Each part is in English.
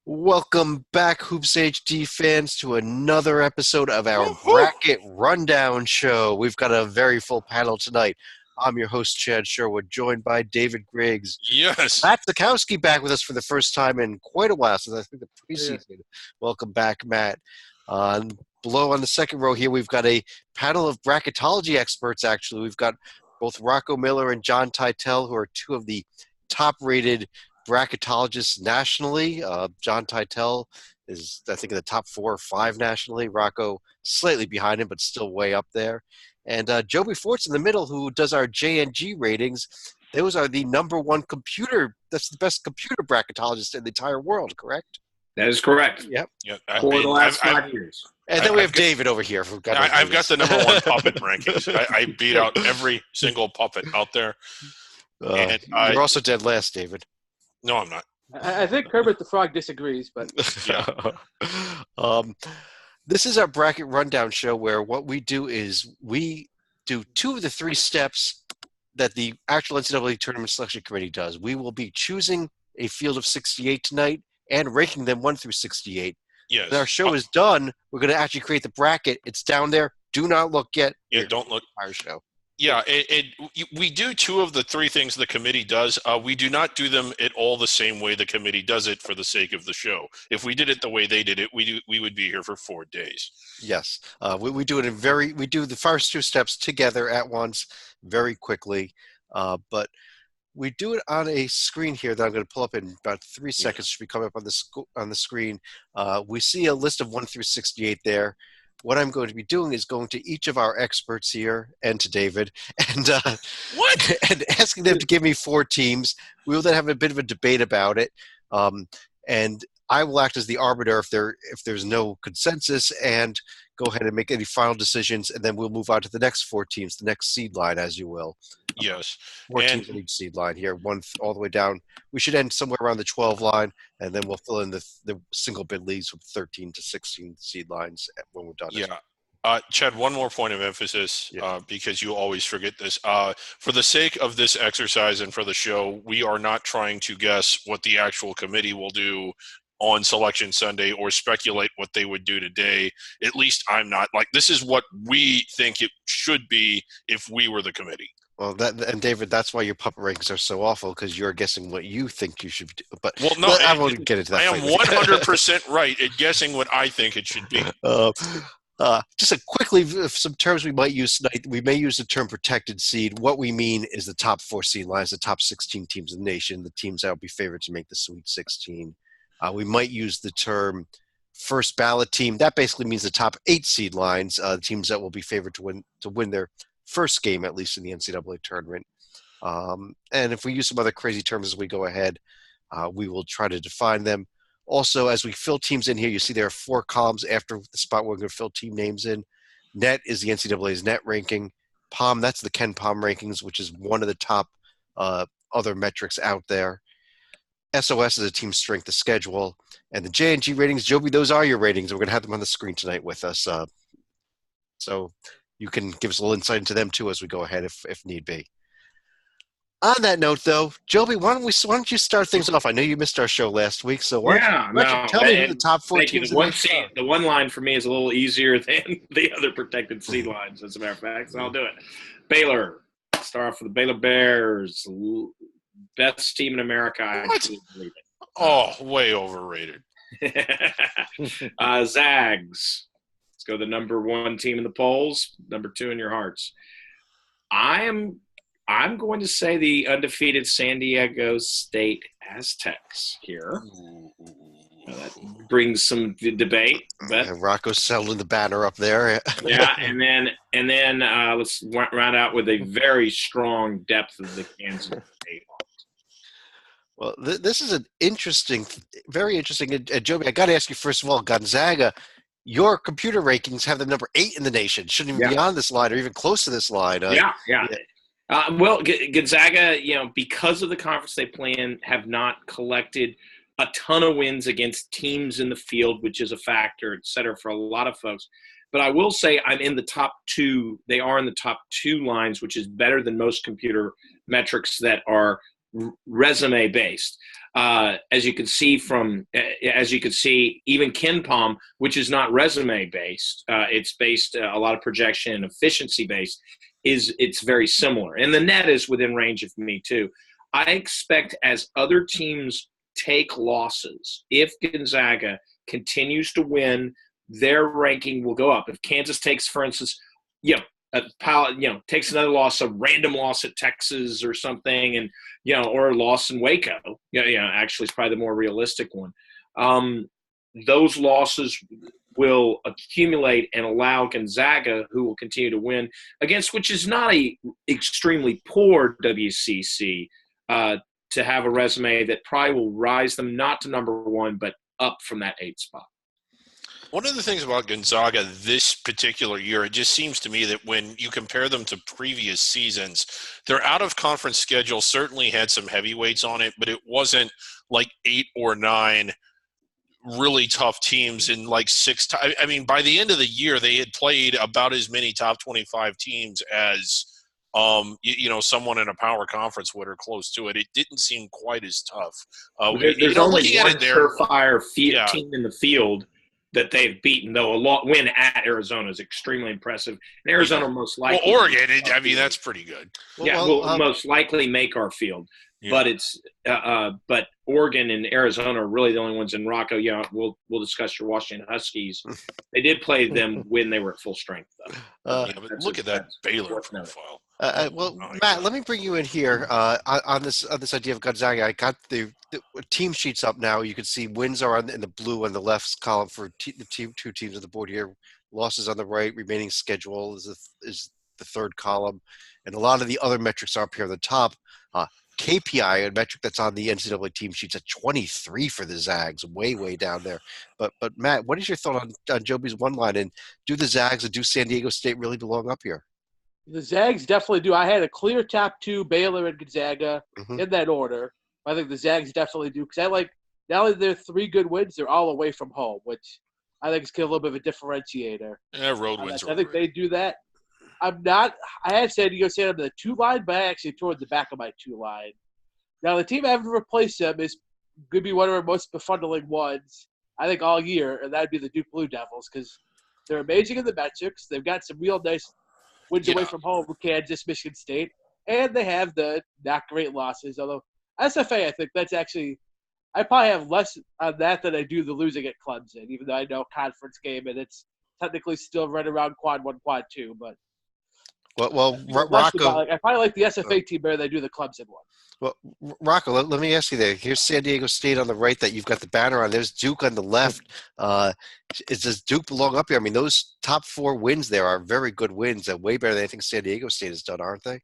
Welcome back, Hoops HD fans, to another episode of our Woo-hoo! Bracket Rundown Show. We've got a very full panel tonight. I'm your host, Chad Sherwood, joined by David Griggs. Yes. Matt Zukowski back with us for the first time in quite a while, since I think the preseason. Welcome back, Matt. Below on the second row here, we've got a panel of bracketology experts, actually. We've got both Rocco Miller and John Titel, who are two of the top-rated bracketologists nationally. John Titel is, I think, in the top 4 or 5 nationally. Rocco slightly behind him, but still way up there. And Joby Fort's in the middle, who does our JNG ratings. Those are the number one computer. That's the best computer bracketologist in the entire world, correct? That is correct. Yep. Yeah, For the last 5 years. And then we have I've got- David over here. I've got the number one puppet rankings. I beat out every single puppet out there. And You're also dead last, David. No, I'm not. I think Herbert the Frog disagrees, but Yeah. This is our bracket rundown show where what we do is we do 2 of the 3 steps that the actual NCAA Tournament Selection Committee does. We will be choosing a field of 68 tonight and ranking them 1 through 68. Yes. When our show is done, we're going to actually create the bracket. It's down there. Do not look yet. Yeah, don't look. Our show. Yeah, we do 2 of the 3 things the committee does. We do not do them at all the same way the committee does it for the sake of the show. If we did it the way they did it, we would be here for 4 days. Yes, we do it we do the first 2 steps together at once, very quickly, but we do it on a screen here that I'm going to pull up in about 3 seconds. Should be coming up on the screen. We see a list of 1 through 68 there. What I'm going to be doing is going to each of our experts here and to David and and asking them to give me 4 teams. We will then have a bit of a debate about it, and I will act as the arbiter if there's no consensus and go ahead and make any final decisions, and then we'll move on to the next 4 teams, the next seed line, as you will. Yes. 4 teams in each seed line here, all the way down. We should end somewhere around the 12 line, and then we'll fill in the single bid leagues with 13 to 16 seed lines when we're done. Yeah. Chad, one more point of emphasis, because you always forget this. For the sake of this exercise and for the show, we are not trying to guess what the actual committee will do on Selection Sunday or speculate what they would do today. At least I'm not. Like, this is what we think it should be if we were the committee. Well, and David, that's why your puppet rankings are so awful, because you're guessing what you think you should do. But I won't get into that. I am 100% right at guessing what I think it should be. Just quickly, some terms we might use tonight. We may use the term protected seed. What we mean is the top 4 seed lines, the top 16 teams in the nation, the teams that will be favored to make the Sweet 16. We might use the term first ballot team. That basically means the top 8 seed lines, teams that will be favored to win their first game, at least in the NCAA tournament. And if we use some other crazy terms as we go ahead, we will try to define them. Also, as we fill teams in here, you see there are 4 columns after the spot where we're going to fill team names in. Net is the NCAA's net ranking. POM, that's the Ken POM rankings, which is one of the top other metrics out there. SOS is a team strength of schedule. And the J&G ratings, Joby, those are your ratings. We're going to have them on the screen tonight with us. So you can give us a little insight into them, too, as we go ahead if need be. On that note, though, Joby, why don't you start things off? I know you missed our show last week, so why don't you tell me who the top 4 teams are? The one line for me is a little easier than the other protected seed lines, as a matter of fact, so I'll do it. Baylor. Start off with the Baylor Bears. Best team in America. I believe it. Oh, way overrated. Zags. Let's go the number 1 team in the polls, number 2 in your hearts. I'm going to say the undefeated San Diego State Aztecs here. That brings some debate. But Rocco's selling the banner up there. Yeah, and then let's round out with a very strong depth of the Kansas State. Well, this is an very interesting. Joby, I got to ask you first of all, Gonzaga. Your computer rankings have them number 8 in the nation. Shouldn't even be on this line or even close to this line. Well, Gonzaga, because of the conference they play in, have not collected a ton of wins against teams in the field, which is a factor, et cetera, for a lot of folks. But I will say I'm in the top 2. They are in the top 2 lines, which is better than most computer metrics that are resume-based. As you can see even KenPom, which is not resume based, it's based a lot of projection and efficiency based, it's very similar. And the net is within range of me too. I expect as other teams take losses, if Gonzaga continues to win, their ranking will go up. If Kansas takes, for instance, takes another loss, a random loss at Texas or something, and or a loss in Waco, actually, it's probably the more realistic one. Those losses will accumulate and allow Gonzaga, who will continue to win against, which is not a extremely poor WCC, to have a resume that probably will rise them not to number one, but up from that 8th spot. One of the things about Gonzaga this particular year, it just seems to me that when you compare them to previous seasons, their out-of-conference schedule certainly had some heavyweights on it, but it wasn't like 8 or 9 really tough teams in like 6 – I mean, by the end of the year, they had played about as many top 25 teams as someone in a power conference would or close to it. It didn't seem quite as tough. There's only one surefire team in the field that they've beaten, though. A win at Arizona is extremely impressive. And Arizona most likely. Well, Oregon, that's pretty good. Will most likely make our field. Yeah. But it's but Oregon and Arizona are really the only ones in Rocco. Yeah, we'll discuss your Washington Huskies. They did play them when they were at full strength, though. But look at that Baylor profile. Matt, let me bring you in here on this idea of Gonzaga. I got the team sheets up now. You can see wins are in the blue on the left column for the two teams on the board here. Losses on the right. Remaining schedule is the third column, and a lot of the other metrics are up here on the top. KPI, a metric that's on the NCAA team sheets, at 23 for the Zags, way down there. But Matt, what is your thought on Joby's one line? And do the Zags and do San Diego State really belong up here? The Zags definitely do. I had a clear top 2, Baylor and Gonzaga, in that order. I think the Zags definitely do, because not only they're 3 good wins, they're all away from home, which I think is a little bit of a differentiator. Yeah, road wins. I think they do that. I had San Diego State on the 2 line, but I actually toward the back of my 2 line. Now, the team having to replace them is going to be one of our most befuddling ones, I think, all year, and that would be the Duke Blue Devils, because they're amazing in the metrics. They've got some real nice wins away from home with Kansas, Michigan State, and they have the not great losses. Although SFA, I think that's actually – I probably have less on that than I do the losing at Clemson, even though I know conference game, and it's technically still right around quad 1, quad 2, but – Rocco, I probably like the SFA team better than I do the Clemson one. Well, Rocco, let me ask you there. Here's San Diego State on the right that you've got the banner on. There's Duke on the left. Does Duke belong up here? I mean, those top 4 wins there are very good wins and way better than anything San Diego State has done, aren't they?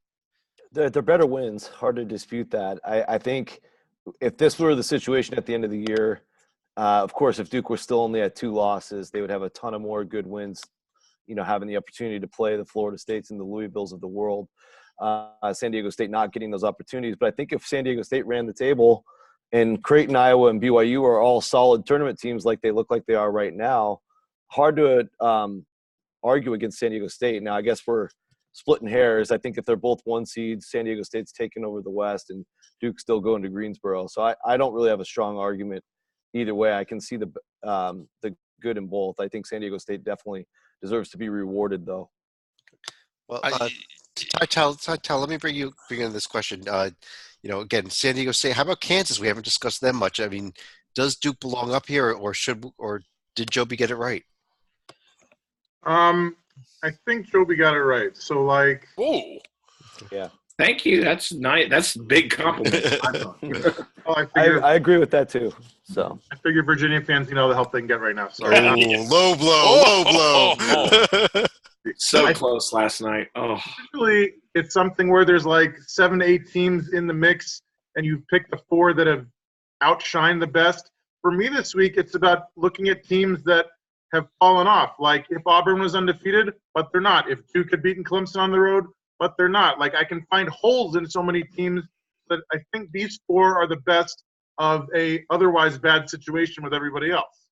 They're better wins. Hard to dispute that. I think if this were the situation at the end of the year, of course, if Duke were still only at 2 losses, they would have a ton of more good wins, having the opportunity to play the Florida States and the Louisvilles of the world. San Diego State not getting those opportunities. But I think if San Diego State ran the table and Creighton, Iowa, and BYU are all solid tournament teams like they look like they are right now, hard to argue against San Diego State. Now, I guess we're splitting hairs. I think if they're both 1 seeds, San Diego State's taking over the West and Duke's still going to Greensboro. So I don't really have a strong argument either way. I can see the good in both. I think San Diego State definitely deserves to be rewarded, though. Well, Ty, let me bring in this question. Again, San Diego State. How about Kansas? We haven't discussed them much. I mean, does Duke belong up here, or did Joby get it right? I think Joby got it right. So, whoa, yeah. Thank you. That's nice. That's a big compliment. I agree with that too. So I figure Virginia fans, the help they can get right now. So low blow. So close last night. Oh, usually it's something where there's 7 to 8 teams in the mix, and you pick the 4 that have outshined the best. For me this week, it's about looking at teams that have fallen off. Like if Auburn was undefeated, but they're not. If Duke had beaten Clemson on the road, but they're not. I can find holes in so many teams that I think these 4 are the best of a otherwise bad situation with everybody else.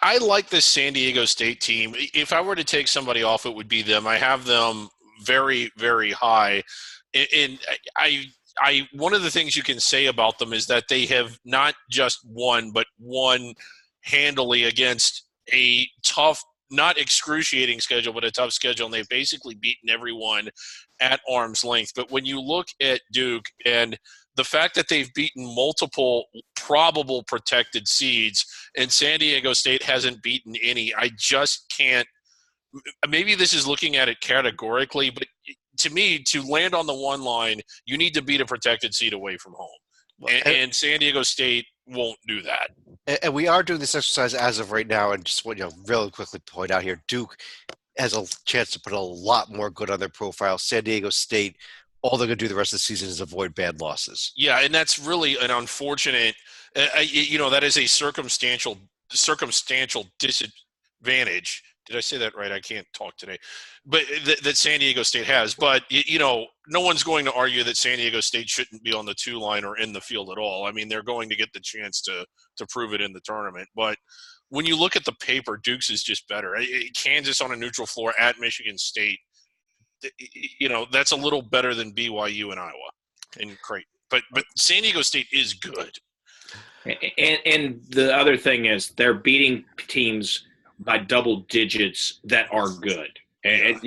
I like this San Diego State team. If I were to take somebody off, it would be them. I have them very, very high. And one of the things you can say about them is that they have not just won, but won handily against a tough, not excruciating schedule, but a tough schedule, and they've basically beaten everyone at arm's length. But when you look at Duke and the fact that they've beaten multiple probable protected seeds and San Diego State hasn't beaten any, I just can't – maybe this is looking at it categorically, but to me, to land on the one line, you need to beat a protected seed away from home. And San Diego State won't do that. And we are doing this exercise as of right now, and just really quickly point out here, Duke has a chance to put a lot more good on their profile. San Diego State, all they're going to do the rest of the season is avoid bad losses. Yeah, and that's really an unfortunate that is a circumstantial disadvantage. Did I say that right? I can't talk today. But that San Diego State has. But, no one's going to argue that San Diego State shouldn't be on the 2 line or in the field at all. I mean, they're going to get the chance to prove it in the tournament. But when you look at the paper, Duke's is just better. Kansas on a neutral floor at Michigan State, that's a little better than BYU and Iowa and Creighton. But San Diego State is good. And the other thing is they're beating teams by double digits that are good. And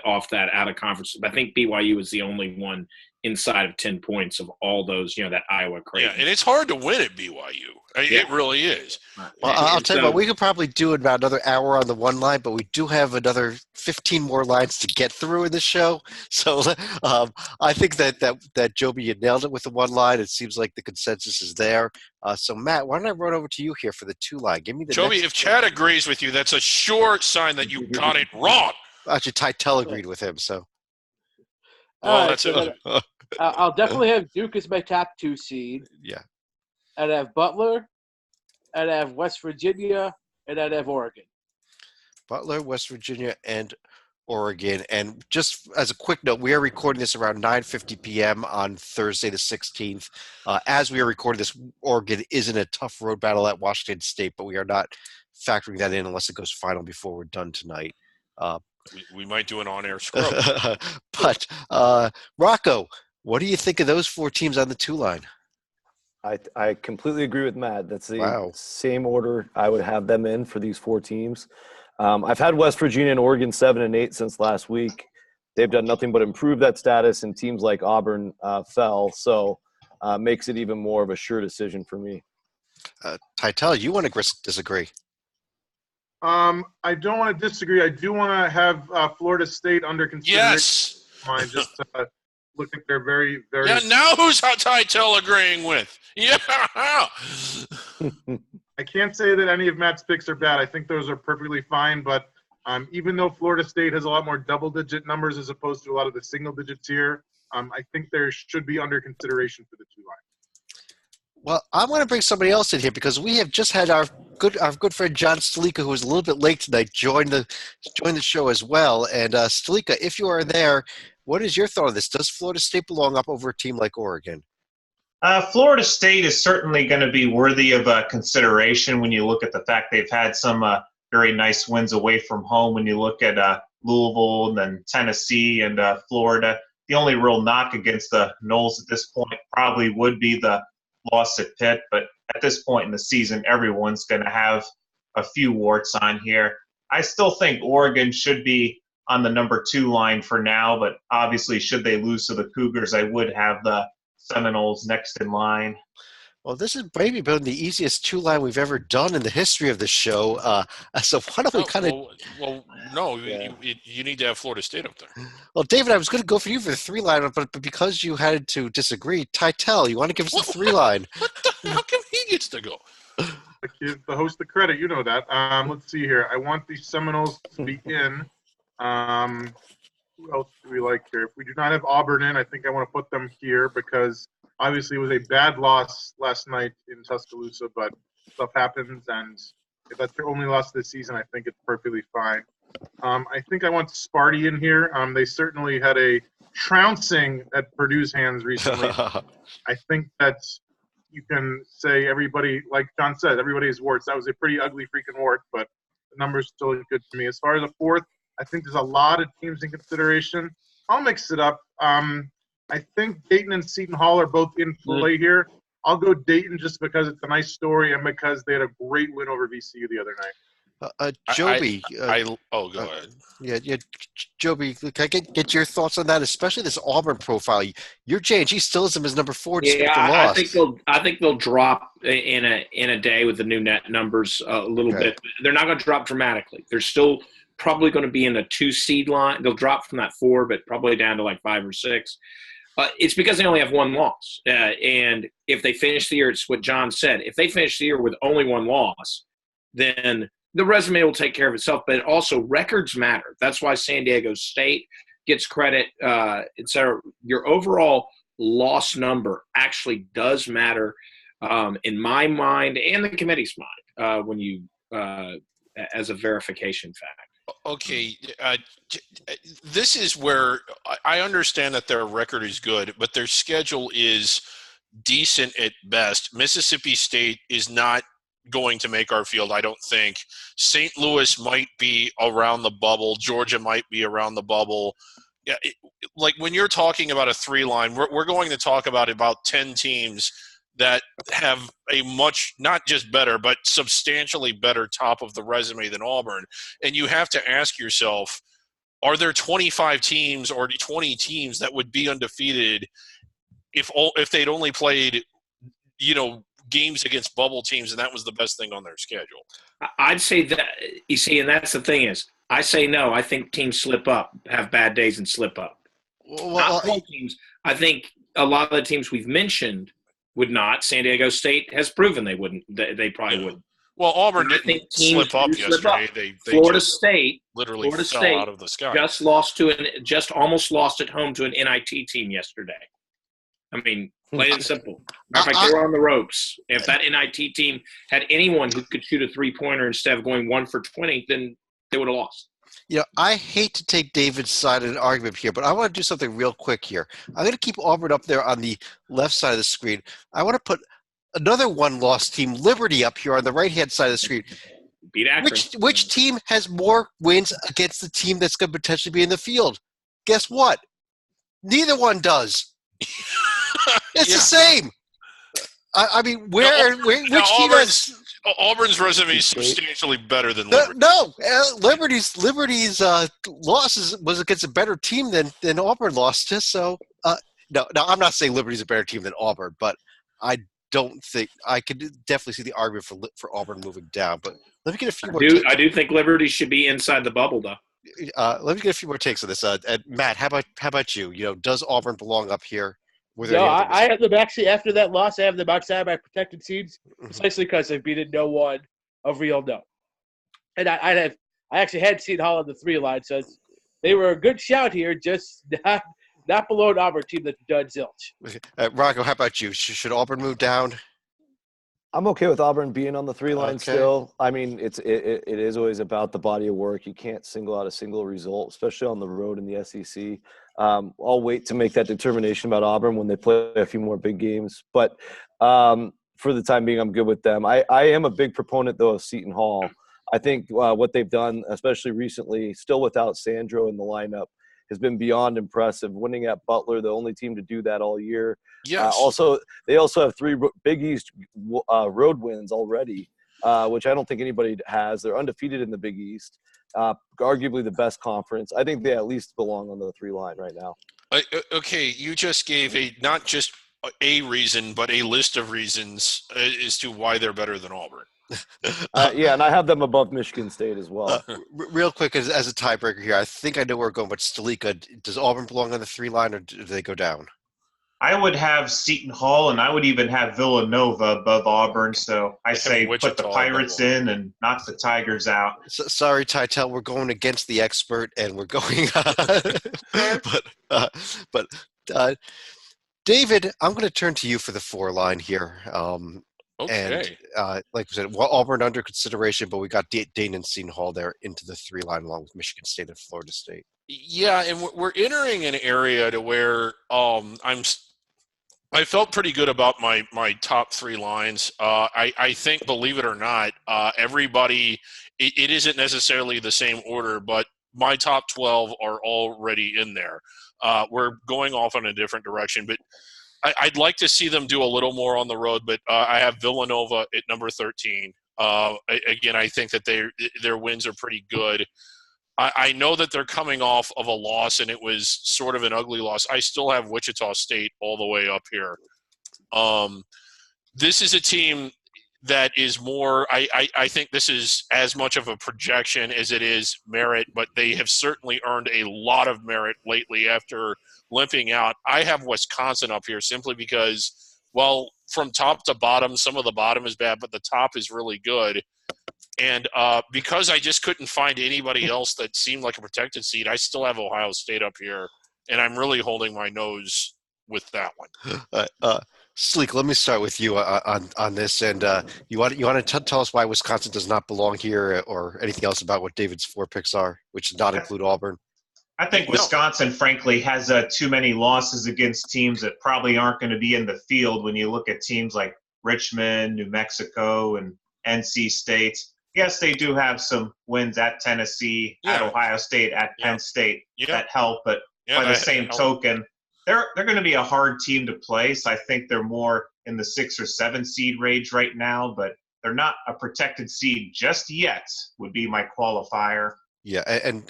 off that out of conference. I think BYU is the only one inside of 10 points of all those, that Iowa Creighton. Yeah, and it's hard to win at BYU. It really is. Well, I'll tell you what, we could probably do about another hour on the one line, but we do have another 15 more lines to get through in the show. So I think that Joby, you nailed it with the one line. It seems like the consensus is there. So Matt, why don't I run over to you here for the 2 line? Give me the Joby, if Chad agrees with you, that's a sure sign that you got it wrong. Actually, Tytel agreed with him, so. I'll definitely have Duke as my top 2 seed. Yeah. I'd have Butler. I'd have West Virginia. And I'd have Oregon. Butler, West Virginia, and Oregon. And just as a quick note, we are recording this around 9:50 p.m. on Thursday the 16th. As we are recording this, Oregon is in a tough road battle at Washington State, but we are not factoring that in unless it goes final before we're done tonight. We might do an on-air scrub. But, Rocco, what do you think of those 4 teams on the 2 line? I completely agree with Matt. That's the same order I would have them in for these 4 teams. I've had West Virginia and Oregon 7 and 8 since last week. They've done nothing but improve that status, and teams like Auburn fell. So makes it even more of a sure decision for me. Tytel, you want to disagree? I don't want to disagree. I do want to have Florida State under consideration. Yes. Mine just look like they're very, very. Yeah. Now who's Tytel agreeing with? Yeah. I can't say that any of Matt's picks are bad. I think those are perfectly fine. But even though Florida State has a lot more double-digit numbers as opposed to a lot of the single digits here, I think there should be under consideration for the 2 line. Well, I want to bring somebody else in here because we have just had our good friend John Stalika, who was a little bit late tonight, join the show as well. And Stalika, if you are there, what is your thought on this? Does Florida State belong up over a team like Oregon? Florida State is certainly going to be worthy of consideration when you look at the fact they've had some very nice wins away from home. When you look at Louisville and then Tennessee and Florida, the only real knock against the Noles at this point probably would be the loss at Pitt, but at this point in the season, everyone's going to have a few warts on here. I still think Oregon should be on the number 2 line for now, but obviously should they lose to the Cougars, I would have the Seminoles next in line. Well, this is maybe been the easiest 2 line we've ever done in the history of the show. So why don't we kind of – no, you need to have Florida State up there. Well, David, I was going to go for you for the 3 line, but because you had to disagree, Tytel, you want to give us the 3 line? How come he gets to go? I give the host the credit. You know that. Let's see here. I want the Seminoles to be in. Who else do we like here? If we do not have Auburn in, I think I want to put them here because obviously it was a bad loss last night in Tuscaloosa, but stuff happens, and if that's their only loss this season, I think it's perfectly fine. I think I want Sparty in here. They certainly had a trouncing at Purdue's hands recently. I think that you can say everybody, like John said, everybody has warts. That was a pretty ugly freaking wart, but the numbers still look good to me. As far as a 4th, I think there's a lot of teams in consideration. I'll mix it up. I think Dayton and Seton Hall are both in play here. I'll go Dayton just because it's a nice story and because they had a great win over VCU the other night. Joby. Go ahead. Yeah, Joby, can I get your thoughts on that, especially this Auburn profile? Your J&G still has them as number 4 despite the loss. I think they'll drop in a day with the new net numbers a little bit. They're not going to drop dramatically. They're still probably going to be in the 2 seed line. They'll drop from that 4, but probably down to like 5 or 6. It's because they only have 1 loss. And if they finish the year, it's what John said. If they finish the year with only 1 loss, then the resume will take care of itself. But also, records matter. That's why San Diego State gets credit, etc. Your overall loss number actually does matter in my mind and the committee's mind when you as a verification fact. Okay, this is where I understand that their record is good, but their schedule is decent at best. Mississippi State is not going to make our field, I don't think. St. Louis might be around the bubble. Georgia might be around the bubble. Yeah, like when you're talking about a 3-line, we're going to talk about 10 teams that have a much, not just better, but substantially better top of the resume than Auburn. And you have to ask yourself, are there 25 teams or 20 teams that would be undefeated if they'd only played, games against bubble teams and that was the best thing on their schedule? I'd say that, you see, and that's the thing is, I say no. I think teams slip up, have bad days and slip up. Not all teams. I think a lot of the teams we've mentioned would not. San Diego State has proven they wouldn't. They probably wouldn't. Well, Auburn didn't slip up yesterday. They Florida State literally fell out of the sky. Just almost lost at home to an NIT team yesterday. I mean, plain and simple. Matter of fact, they were on the ropes. If that NIT team had anyone who could shoot a 3-pointer instead of going 1 for 20, then they would have lost. I hate to take David's side in an argument here, but I want to do something real quick here. I'm going to keep Auburn up there on the left side of the screen. I want to put another 1-loss team, Liberty, up here on the right-hand side of the screen. Beat Akron. Which team has more wins against the team that's going to potentially be in the field? Guess what? Neither one does. It's the same. I mean, which team has – Auburn's resume is substantially better than Liberty. Liberty's losses was against a better team than Auburn lost to. So, no, I'm not saying Liberty's a better team than Auburn, but I don't think I could definitely see the argument for Auburn moving down. But let me get a few more. I do think Liberty should be inside the bubble, though. Let me get a few more takes on this. Matt, how about you? Does Auburn belong up here? I have them actually after that loss. I have them outside my protected seeds, precisely because they've beaten no one of real note. And I actually had Seton Hall on the 3 line, so they were a good shout here, just not below an Auburn team that's done zilch. Rocco, how about you? Should Auburn move down? I'm okay with Auburn being on the 3 line still. I mean, it is always about the body of work. You can't single out a single result, especially on the road in the SEC. I'll wait to make that determination about Auburn when they play a few more big games. But for the time being, I'm good with them. I am a big proponent, though, of Seton Hall. I think what they've done, especially recently, still without Sandro in the lineup, has been beyond impressive. Winning at Butler, the only team to do that all year. Yes. They also have 3 Big East road wins already, which I don't think anybody has. They're undefeated in the Big East. Arguably the best conference. I think they at least belong on the 3 line right now. Okay, you just gave not just a reason, but a list of reasons as to why they're better than Auburn. And I have them above Michigan State as well. Real quick, as a tiebreaker here, I think I know where we're going, but Stalika, does Auburn belong on the 3 line or do they go down? I would have Seton Hall, and I would even have Villanova above Auburn. So I say put the Pirates in and knock the Tigers out. Sorry, Titel, we're going against the expert, and we're going. But David, I'm going to turn to you for the 4 line here. Okay. And like we said, Auburn under consideration, but we got Dayton and Seton Hall there into the 3 line along with Michigan State and Florida State. Yeah, and we're entering an area to where I felt pretty good about my top 3 lines. I think, believe it or not, everybody it isn't necessarily the same order, but my top 12 are already in there. We're going off in a different direction, but I'd like to see them do a little more on the road. But I have Villanova at number 13. Again, I think that their wins are pretty good. I know that they're coming off of a loss, and it was sort of an ugly loss. I still have Wichita State all the way up here. This is a team that is more – I think this is as much of a projection as it is merit, but they have certainly earned a lot of merit lately after limping out. I have Wisconsin up here simply because, well, from top to bottom, some of the bottom is bad, but the top is really good. And because I just couldn't find anybody else that seemed like a protected seed, I still have Ohio State up here, and I'm really holding my nose with that one. Sleek, let me start with you on this. And you want to tell us why Wisconsin does not belong here, or anything else about what David's 4 picks are, which does not include Auburn? I think Wisconsin, frankly, has too many losses against teams that probably aren't going to be in the field when you look at teams like Richmond, New Mexico, and NC State. Yes, they do have some wins at Tennessee, at Ohio State, at Penn State that help, but by the same token, they're going to be a hard team to play. So I think they're more in the 6 or 7 seed range right now, but they're not a protected seed just yet, would be my qualifier. Yeah,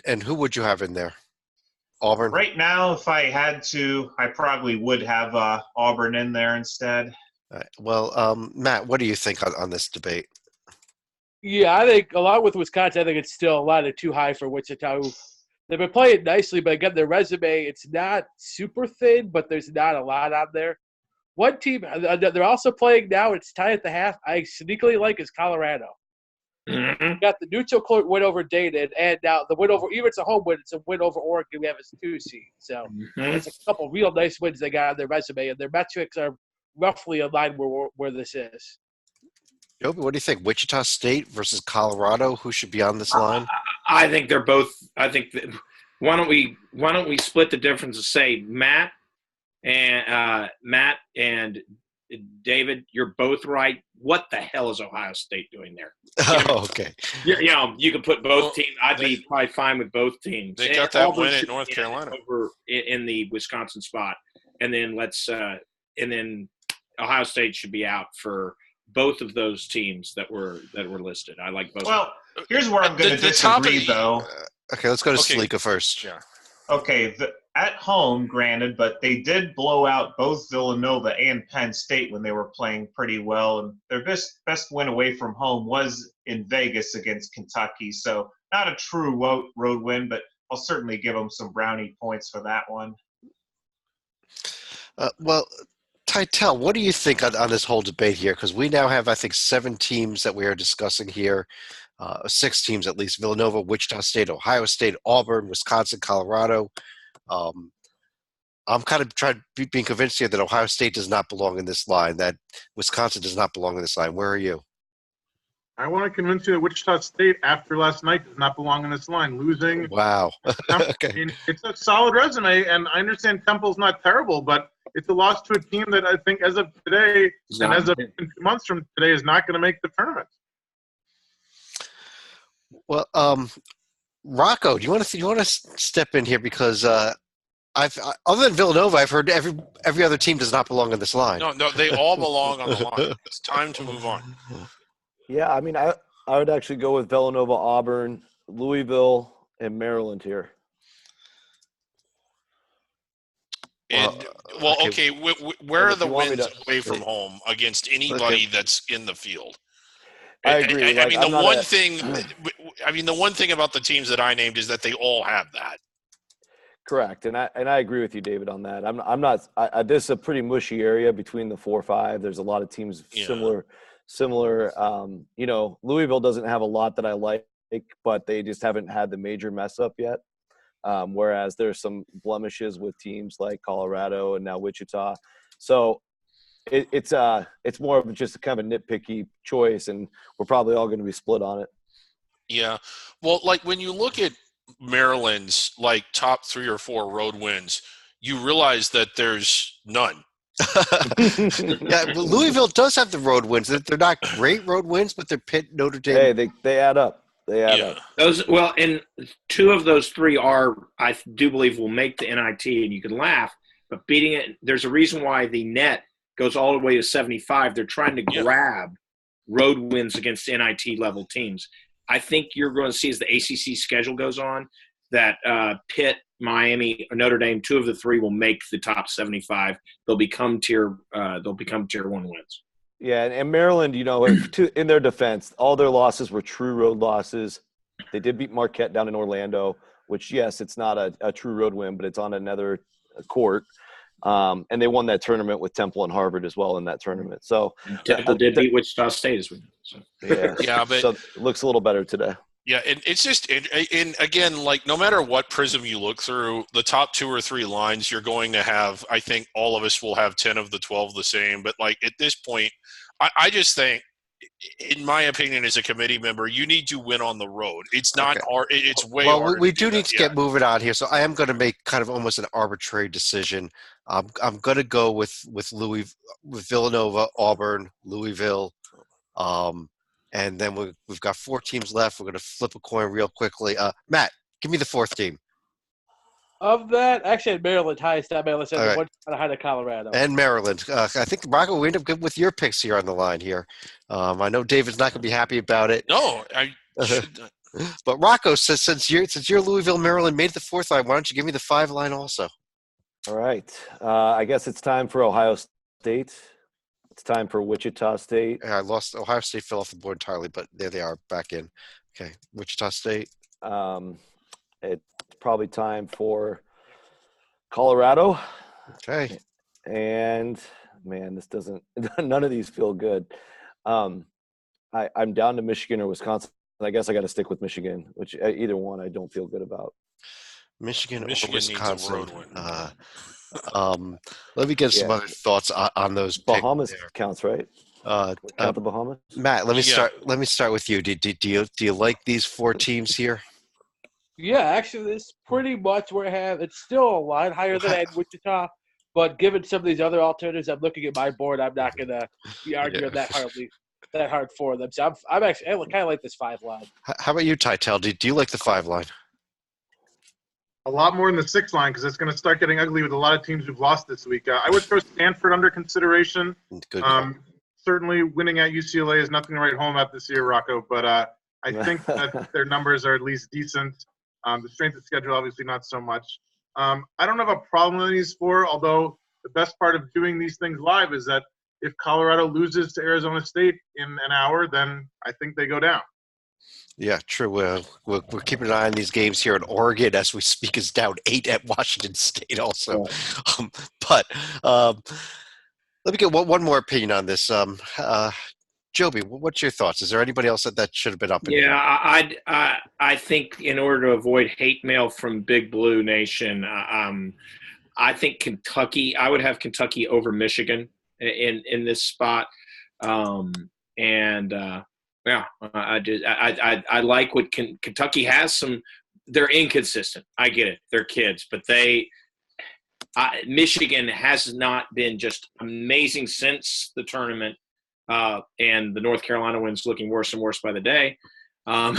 and who would you have in there? Auburn? Right now, if I had to, I probably would have Auburn in there instead. Well, Matt, what do you think on this debate? Yeah, I think along with Wisconsin, I think it's still a lot too high for Wichita. They've been playing nicely, but again, their resume, it's not super thin, but there's not a lot on there. One team they're also playing now, it's tied at the half, I sneakily like is Colorado. Mm-hmm. Got the neutral court win over Dayton, and now the win over, even it's a home win, it's a win over Oregon. We have a 2 seed. So it's a couple real nice wins they got on their resume, and their metrics are roughly in line where this is. Joby, what do you think? Wichita State versus Colorado, who should be on this line? I think they're both. I think why don't we split the difference and say Matt and David, you're both right. What the hell is Ohio State doing there? Okay. You can put both teams. I'd be probably fine with both teams. They got that win at North Carolina over in the Wisconsin spot, and then Ohio State should be out for both of those teams that were listed. I like both. Well, here's where I'm going to disagree, though. Okay, let's go to Salika first. Yeah. Okay, at home, granted, but they did blow out both Villanova and Penn State when they were playing pretty well, and their best win away from home was in Vegas against Kentucky. So not a true road win, but I'll certainly give them some brownie points for that one. Well, Tytel, what do you think on this whole debate here? Because we now have, I think, 7 teams that we are discussing here, 6 teams at least: Villanova, Wichita State, Ohio State, Auburn, Wisconsin, Colorado. I'm kind of being convinced here that Ohio State does not belong in this line, that Wisconsin does not belong in this line. Where are you? I want to convince you that Wichita State, after last night, does not belong in this line. Losing. Wow. Okay. I mean, it's a solid resume, and I understand Temple's not terrible, but it's a loss to a team that I think, as of today, and as of 2 months from today, is not going to make the tournament. Well, Rocco, do you want to step in here, because other than Villanova, I've heard every other team does not belong in this line. No, they all belong on the line. It's time to move on. Yeah, I mean, I would actually go with Villanova, Auburn, Louisville, and Maryland here. And okay, where are the wins away from home against anybody that's in the field? I agree. I mean, the one thing about the teams that I named is that they all have that. Correct, and I agree with you, David, on that. I'm not. This is a pretty mushy area between the 4 or 5. There's a lot of teams similar. Louisville doesn't have a lot that I like, but they just haven't had the major mess up yet. Whereas there's some blemishes with teams like Colorado and now Wichita. So it's more of just a kind of a nitpicky choice, and we're probably all going to be split on it. Yeah. Well, like when you look at Maryland's like top 3 or 4 road wins, you realize that there's none. Yeah, Louisville does have the road wins. They're not great road wins, but they're Pitt, Notre Dame. Hey, they add up. Yeah. And two of those three I do believe will make the NIT, and you can laugh, but beating it, there's a reason why the net goes all the way to 75. They're trying to grab road wins against NIT level teams. I think you're going to see as the ACC schedule goes on that Pitt, Miami, Notre Dame, two of the three will make the top 75. They'll become tier 1 wins. Yeah, and Maryland, in their defense, all their losses were true road losses. They did beat Marquette down in Orlando, which, yes, it's not a true road win, but it's on another court. And they won that tournament with Temple and Harvard as well in that tournament. So Temple did beat Wichita State as well. So. But so it looks a little better today. Yeah, and it's just and again, like no matter what prism you look through, the top 2 or 3 lines you're going to have. I think all of us will have 10 of the 12 the same. But like at this point, I just think, in my opinion, as a committee member, you need to win on the road. It's not hard. It's way hard. Well, we do need to get moving on here. So I am going to make kind of almost an arbitrary decision. I'm going to go with Villanova, Auburn, Louisville, and then we've got 4 teams left. We're going to flip a coin real quickly. Matt, give me the 4th team. Of that, actually, Maryland highest. Maryland said one high to Colorado. And Maryland. I think Rocco, we end up good with your picks here on the line here. I know David's not going to be happy about it. No, I should. But Rocco says since you're Louisville, Maryland made the 4th line, why don't you give me the 5 line also? All right. I guess it's time for Ohio State. It's time for Wichita State. I lost. Ohio State fell off the board entirely, but there they are back in. Okay, Wichita State. It's probably time for Colorado. Okay. And man, this doesn't. None of these feel good. I'm down to Michigan or Wisconsin. I guess I got to stick with Michigan, which either one I don't feel good about. Michigan or Wisconsin. Needs a road win. Let me get some other thoughts on those. Bahamas counts, right? Count the Bahamas. Matt, let me start. Let me start with you. Do you like these 4 teams here? Yeah, actually, this is pretty much where I have. It's still a line higher than I had Wichita, but given some of these other alternatives, I'm looking at my board. I'm not going to be arguing that hard for them. So I'm actually I kind of like this 5 line. How about you, Tytel? Do you like the 5 line? A lot more in the 6 line because it's going to start getting ugly with a lot of teams who've lost this week. I would throw Stanford under consideration. Good. Certainly winning at UCLA is nothing to write home at this year, Rocco, but I think that their numbers are at least decent. The strength of schedule, obviously not so much. I don't have a problem with these 4, although the best part of doing these things live is that if Colorado loses to Arizona State in an hour, then I think they go down. Yeah, true. We're keeping an eye on these games here in Oregon as we speak. Is down 8 at Washington State also. But let me get one more opinion on this. Joby, what's your thoughts? Is there anybody else that should have been up? I think in order to avoid hate mail from Big Blue Nation, I think Kentucky. I would have Kentucky over Michigan in this spot, I like what Kentucky has. They're inconsistent. I get it. They're kids, but Michigan has not been just amazing since the tournament. And the North Carolina win's looking worse and worse by the day. I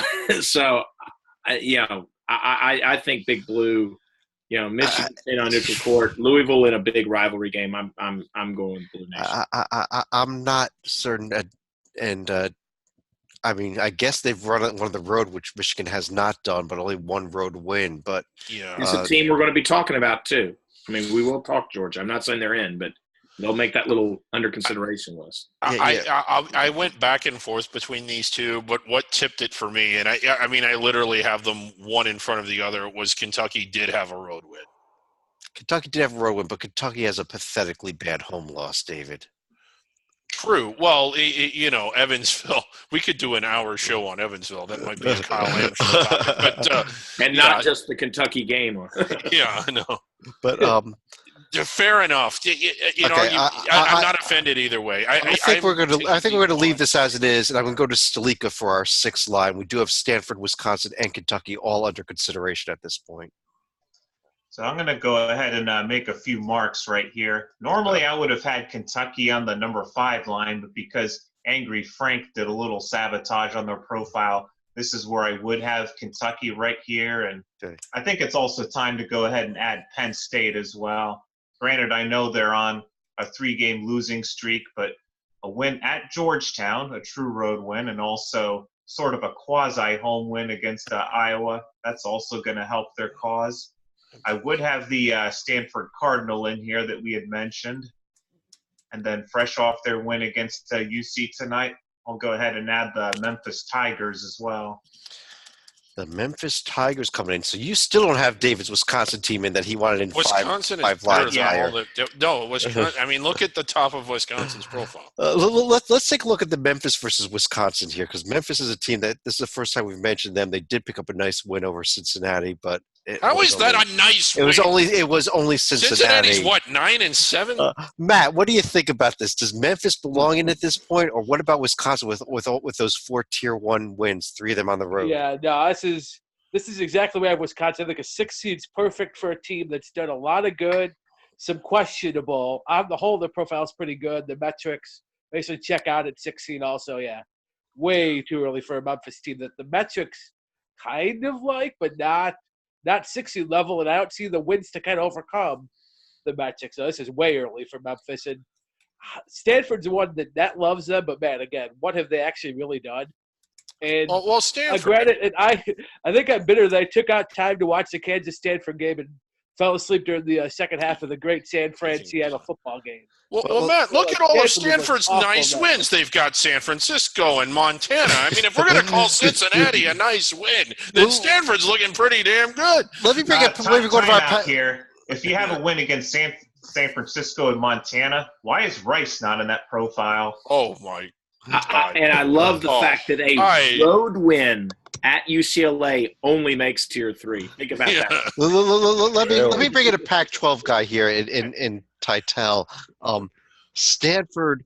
think Big Blue, Michigan State on neutral court, Louisville in a big rivalry game. I'm going Blue Nation. I'm not certain, I mean, I guess they've run one of the road, which Michigan has not done, but only 1 road win. But it's a team we're going to be talking about too. I mean, we will talk Georgia. I'm not saying they're in, but they'll make that little under consideration list. I went back and forth between these 2, but what tipped it for me, and I literally have them one in front of the other, was Kentucky did have a road win. Kentucky did have a road win, but Kentucky has a pathetically bad home loss, David. True. Well, Evansville. We could do an hour show on Evansville. That might be a Kyle Anderson topic, but and not just the Kentucky game. Yeah, I know. But fair enough. I'm not offended either way. I think we're going to leave this as it is, and I'm going to go to Stalika for our 6th line. We do have Stanford, Wisconsin, and Kentucky all under consideration at this point. So I'm going to go ahead and make a few marks right here. Normally, I would have had Kentucky on the number 5 line, but because Angry Frank did a little sabotage on their profile, this is where I would have Kentucky right here. And Okay. I think it's also time to go ahead and add Penn State as well. Granted, I know they're on a 3-game losing streak, but a win at Georgetown, a true road win, and also sort of a quasi-home win against Iowa, that's also going to help their cause. I would have the Stanford Cardinal in here that we had mentioned. And then fresh off their win against UC tonight, I'll go ahead and add the Memphis Tigers as well. The Memphis Tigers coming in. So you still don't have David's Wisconsin team in that he wanted in Wisconsin five is better lines than higher. No, Wisconsin. I mean, look at the top of Wisconsin's profile. Let's take a look at the Memphis versus Wisconsin here, because Memphis is a team that this is the first time we've mentioned them. They did pick up a nice win over Cincinnati, but how is that a nice win? It was only Cincinnati. Cincinnati's what, 9-7? Matt, what do you think about this? Does Memphis belong in at this point, or what about Wisconsin with those 4 Tier 1 wins, 3 of them on the road? Yeah, no, this is exactly where I have Wisconsin. I think a 6 seed's perfect for a team that's done a lot of good, some questionable. On the whole, the profile's pretty good. The metrics basically check out at 16 also, yeah. Way too early for a Memphis team that the metrics kind of like, but not 60 level, and I don't see the wins to kind of overcome the metrics. So this is way early for Memphis. And Stanford's the one that loves them, but man, again, what have they actually really done? And well, Stanford. Granted, and I think I'm bitter that I took out time to watch the Kansas-Stanford game and fell asleep during the second half of the great San Fran-Seattle football game. Well, Matt, look at all of Stanford was Stanford's awful nice that wins. They've got San Francisco and Montana. I mean, if we're going to call Cincinnati a nice win, then Stanford's looking pretty damn good. Let me bring up. Time out here. If you have a win against San Francisco and Montana, why is Rice not in that profile? Oh, my and I love the fact that a road win at UCLA only makes Tier 3. Think about that. Let me bring in a Pac-12 guy here in Titel. Stanford,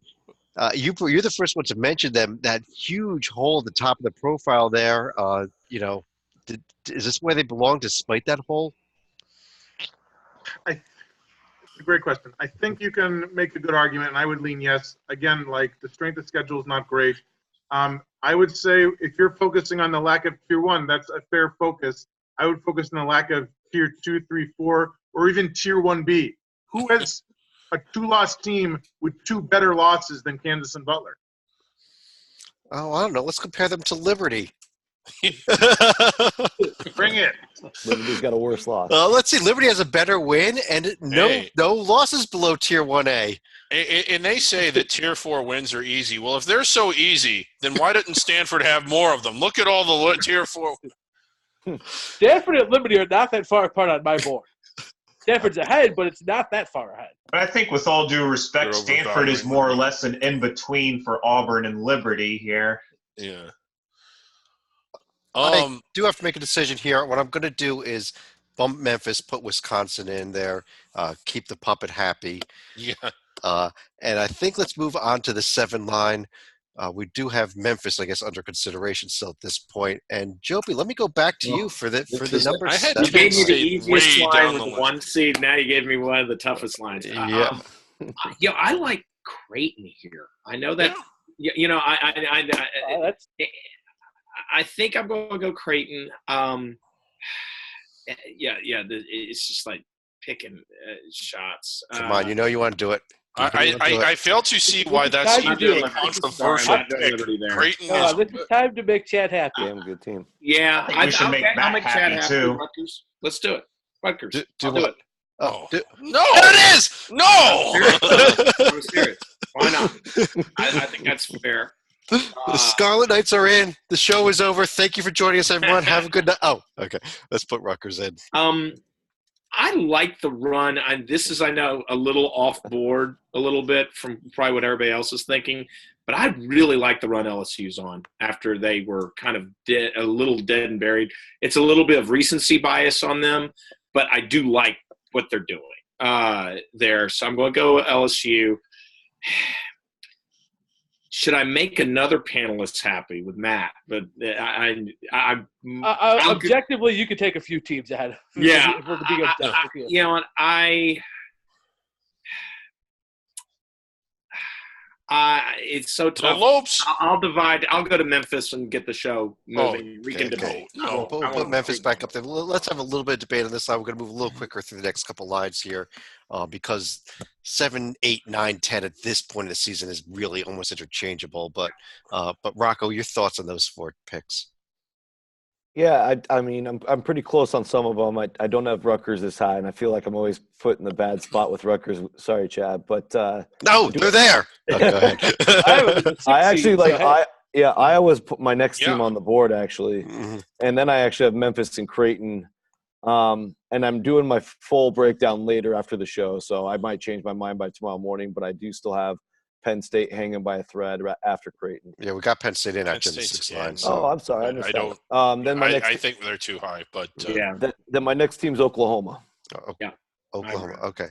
you're the first one to mention them. That huge hole at the top of the profile there. Is this where they belong despite that hole? It's a great question. I think you can make a good argument, and I would lean yes. Again, like the strength of schedule is not great. I would say if you're focusing on the lack of Tier 1, that's a fair focus. I would focus on the lack of Tier 2, 3, 4, or even Tier 1B. Who has a 2-loss team with 2 better losses than Kansas and Butler? Oh, I don't know. Let's compare them to Liberty. Bring it. Liberty's got a worse loss. Let's see. Liberty has a better win and no losses below Tier 1A. And they say that Tier 4 wins are easy. Well, if they're so easy, then why didn't Stanford have more of them? Look at all the Tier 4. Stanford and Liberty are not that far apart on my board. Stanford's ahead, but it's not that far ahead. But I think with all due respect, Stanford is more or less an in-between for Auburn and Liberty here. Yeah. I do have to make a decision here. What I'm going to do is bump Memphis, put Wisconsin in there, keep the puppet happy. Yeah. And I think let's move on to the 7 line. We do have Memphis, I guess, under consideration still at this point. And Joby, let me go back to you for the number 7. You gave me the easiest line with the 1 seed. Now you gave me one of the toughest lines. Yeah. I like Creighton here. I know that. Yeah. I think I'm going to go Creighton. It's just like picking shots. Come on, you want to do it. I fail to see why that's even a controversial pick. Creighton this is time to make Chad happy. Damn good team. Yeah, we should make Matt happy too. Rutgers. Let's do it. Rutgers. Do it. Oh, no! There it is! No! I'm serious. Why not? I think that's fair. The Scarlet Knights are in. The show is over. Thank you for joining us, everyone. Have a good night. Oh, okay. Let's put Rutgers in. I like the run. This is, I know, a little off board a little bit from probably what everybody else is thinking, but I really like the run LSU's on after they were kind of a little dead and buried. It's a little bit of recency bias on them, but I do like what they're doing there. So I'm going to go LSU. Should I make another panelist happy with Matt? But objectively, you could take a few teams ahead. Yeah, It's so The tough. Lopes. I'll divide. I'll go to Memphis and get the show moving. We can okay. debate. No, We'll put Memphis back up there. Let's have a little bit of debate on this line. We're going to move a little quicker through the next couple lines here because 7, 8, 9, 10 at this point of the season is really almost interchangeable. But Rocco, your thoughts on those 4 picks? Yeah, I mean, I'm pretty close on some of them. I don't have Rutgers this high, and I feel like I'm always put in the bad spot with Rutgers. Sorry, Chad, but no, they're there. Oh, go ahead. I actually like Iowa's put my next team Yeah. on the board actually, and then I actually have Memphis and Creighton, and I'm doing my full breakdown later after the show, so I might change my mind by tomorrow morning. But I do still have Penn State hanging by a thread after Creighton. Yeah, we got Penn State in Penn after the State's 6th in. line. Oh, I'm sorry, I missed I don't. that. Then my next I think they're too high, but Yeah. then my next team's Oklahoma. Yeah. Oklahoma. Okay.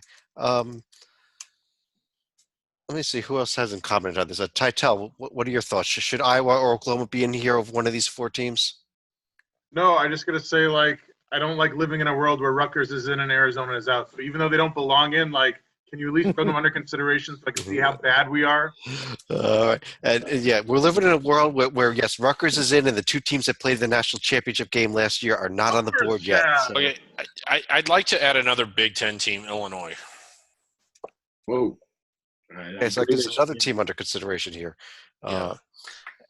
Let me see who else hasn't commented on this. Titel, what are your thoughts? Should Iowa or Oklahoma be in here of one of these 4 teams? No, I'm just gonna say like I don't like living in a world where Rutgers is in and Arizona is out. So even though they don't belong in, like, can you at least put them under consideration so I can see how bad we are? All right. And yeah, we're living in a world where yes, Rutgers is in, and the 2 teams that played the national championship game last year are not on the board yet. Yeah. So. okay. I'd like to add another Big Ten team, Illinois. Whoa. It's like there's another team under consideration here. Yeah.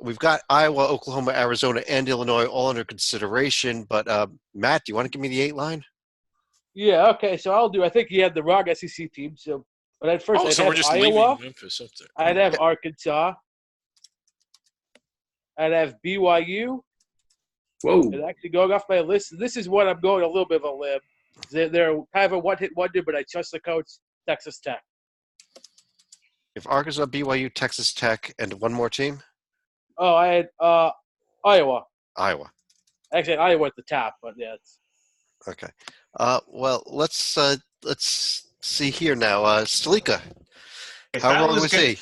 We've got Iowa, Oklahoma, Arizona, and Illinois all under consideration. But Matt, do you want to give me the 8 line? Yeah, okay. So I'll do. I think you had the wrong SEC team. So, but at first, Oh, I'd so have we're just Iowa. leaving Memphis up there. I'd have Arkansas. I'd have BYU. Whoa. And actually, going off my list, this is what I'm going a little bit of a limb. They're kind of a one-hit wonder, but I trust the coach. Texas Tech. If Arkansas, BYU, Texas Tech, and one more team, Oh, I had Iowa. Iowa. Actually, Iowa at the top, but yeah, it's Okay. Well, let's see here now. Stalika, If how I wrong was was gonna- he?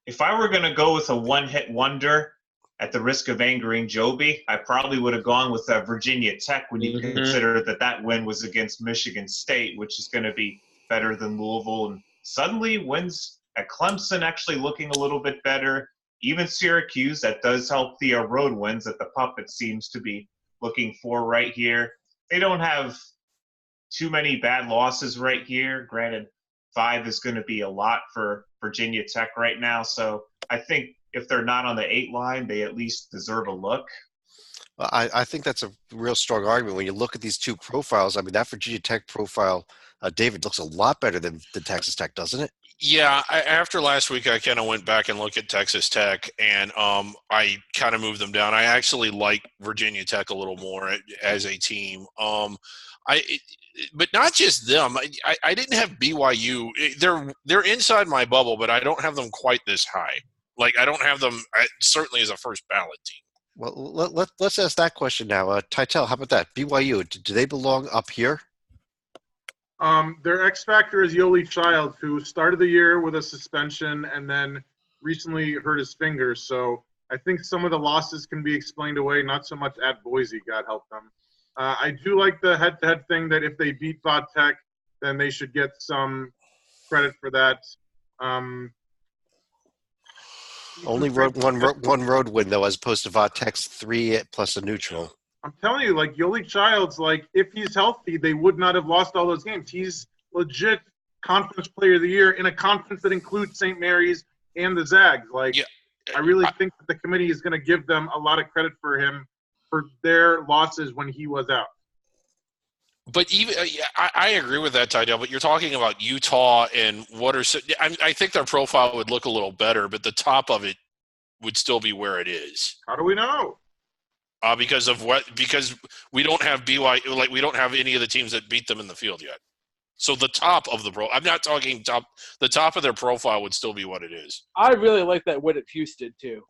If I were going to go with a one-hit wonder, at the risk of angering Joby, I probably would have gone with Virginia Tech when you consider that win was against Michigan State, which is going to be better than Louisville. And suddenly wins at Clemson actually looking a little bit better. Even Syracuse, that does help the road wins that the Puppet seems to be looking for right here. They don't have too many bad losses right here. Granted, 5 is going to be a lot for Virginia Tech right now. So I think if they're not on the 8 line, they at least deserve a look. I think that's a real strong argument. When you look at these 2 profiles, I mean, that Virginia Tech profile, David, looks a lot better than Texas Tech, doesn't it? Yeah, after last week, I kind of went back and looked at Texas Tech, and I kind of moved them down. I actually like Virginia Tech a little more as a team. But not just them. I didn't have BYU. They're inside my bubble, but I don't have them quite this high. Like, I don't have them certainly as a first ballot team. Well, let's ask that question now. Titel, how about that? BYU, do they belong up here? Their X factor is Yoli Child, who started the year with a suspension and then recently hurt his fingers. So I think some of the losses can be explained away, not so much at Boise, God help them. I do like the head-to-head thing that if they beat Va Tech, then they should get some credit for that. Only one road win, though, as opposed to Va Tech's 3 plus a neutral. I'm telling you, like, Yoli Childs, like, if he's healthy, they would not have lost all those games. He's legit conference player of the year in a conference that includes St. Mary's and the Zags. Like, yeah. I really think that the committee is going to give them a lot of credit for him for their losses when he was out. But even I agree with that, Tidell. But you're talking about Utah and what are I think their profile would look a little better, but the top of it would still be where it is. How do we know? Because we don't have BYU, like we don't have any of the teams that beat them in the field yet. So the top of the I'm not talking top. The top of their profile would still be what it is. I really like that win at Houston too.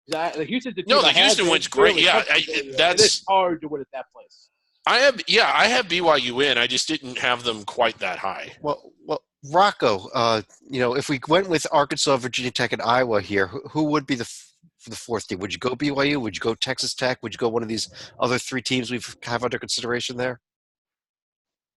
The Houston win's great. Yeah, it's hard to win at that place. I have BYU in. I just didn't have them quite that high. Well, Rocco, if we went with Arkansas, Virginia Tech, and Iowa here, who would be the fourth team? Would you go BYU? Would you go Texas Tech? Would you go one of these other 3 teams we have under consideration there?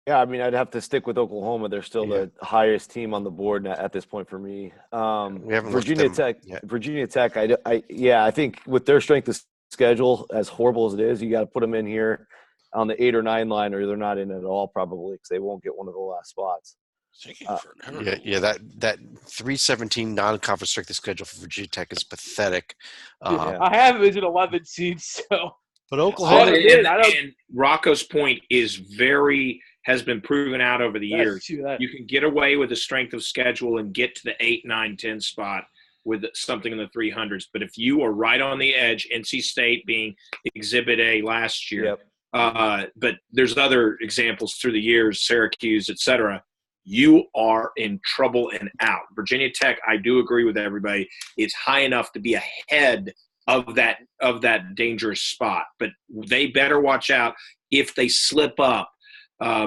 Yeah, I mean, I'd have to stick with Oklahoma. They're still the highest team on the board at this point for me. We haven't Virginia Tech. Virginia Tech. I think with their strength of schedule, as horrible as it is, you got to put them in here on the 8 or 9 line, or they're not in at all probably because they won't get one of the last spots. That 317 non-conference strength of schedule for Virginia Tech is pathetic. I have it as an 11 seed, so. But Oklahoma and Rocco's point has been proven out over the years. You can get away with the strength of schedule and get to the 8, 9, 10 spot with something in the 300s. But if you are right on the edge, NC State being Exhibit A last year, but there's other examples through the years, Syracuse, etc. You are in trouble and out. Virginia Tech, I do agree with everybody, is high enough to be ahead of that dangerous spot, but they better watch out if they slip up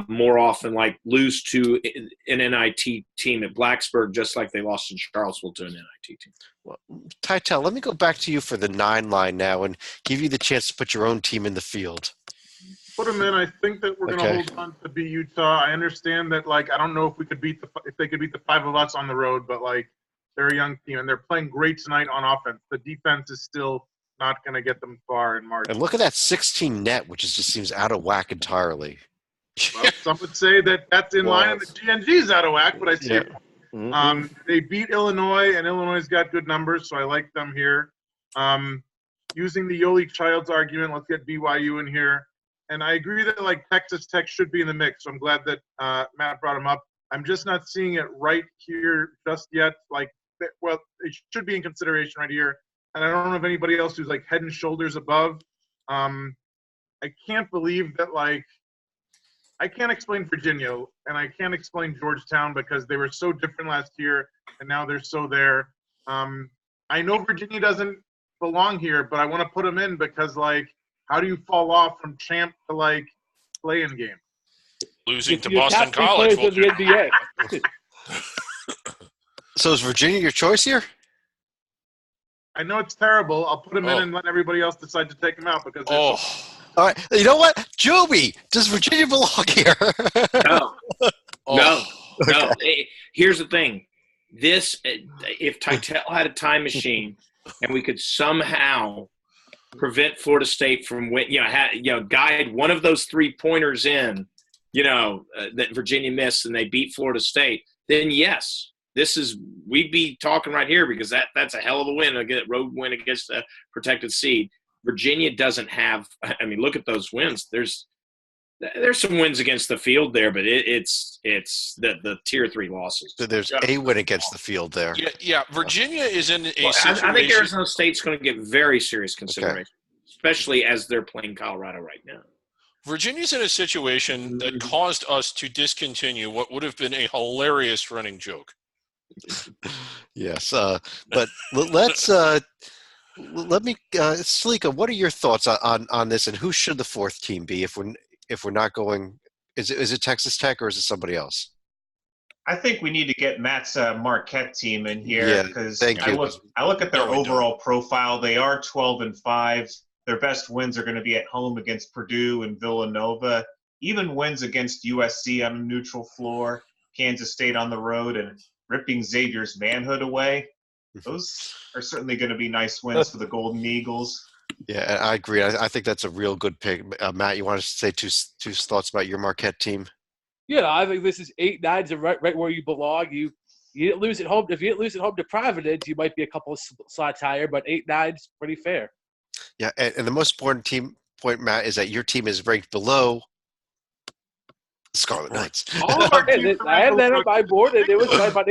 more often, like lose to an NIT team at Blacksburg, just like they lost in Charlottesville to an NIT team. Well, Tytel, let me go back to you for the 9 line now and give you the chance to put your own team in the field. Put them in. I think that we're going to hold on to beat Utah. I understand that, I don't know if we could if they could beat the 5 of us on the road, but they're a young team and they're playing great tonight on offense. The defense is still not going to get them far in March. And look at that 16 net, which just seems out of whack entirely. Well, some would say that's in line, and the GNG's out of whack, but I see it. They beat Illinois, and Illinois's got good numbers, so I like them here. Using the Yoli Childs argument, let's get BYU in here. And I agree that Texas Tech should be in the mix, so I'm glad that Matt brought him up. I'm just not seeing it right here just yet. Well, it should be in consideration right here. And I don't know if anybody else who's head and shoulders above. I can't believe that I can't explain Virginia and I can't explain Georgetown because they were so different last year and now they're so there. I know Virginia doesn't belong here, but I want to put them in because how do you fall off from champ to play-in game? Losing to Boston College. The NBA. So is Virginia your choice here? I know it's terrible. I'll put them in and let everybody else decide to take them out because. All right. You know what, Joby? Does Virginia belong here? No. Here's the thing. If Tytel had a time machine and we could somehow prevent Florida State from guide one of those 3-pointers in, that Virginia missed and they beat Florida State, then yes. We'd be talking right here because that's a hell of a win, a road win against a protected seed. Virginia doesn't have. I mean, look at those wins. There's some wins against the field there, but it's the tier 3 losses. So there's a win against the field there. Yeah. Virginia is in a situation. I think Arizona State's going to get very serious consideration, especially as they're playing Colorado right now. Virginia's in a situation that caused us to discontinue what would have been a hilarious running joke. Yes, but let's let me, Salika, what are your thoughts on this, and who should the 4th team be if we're not going? Is it Texas Tech or is it somebody else? I think we need to get Matt's Marquette team in here because I look at their overall profile. They are 12-5. Their best wins are going to be at home against Purdue and Villanova. Even wins against USC on a neutral floor, Kansas State on the road, and ripping Xavier's manhood away. Those are certainly going to be nice wins for the Golden Eagles. Yeah, I agree. I think that's a real good pick. Matt, you want to say two thoughts about your Marquette team? Yeah, I think this is 8-9's right where you belong. You didn't lose at home. If you didn't lose at home to Providence, you might be a couple of slots higher, but 8-9's pretty fair. Yeah, and the most important point, Matt, is that your team is ranked below Scarlet Knights. I had that on my board, and it was by about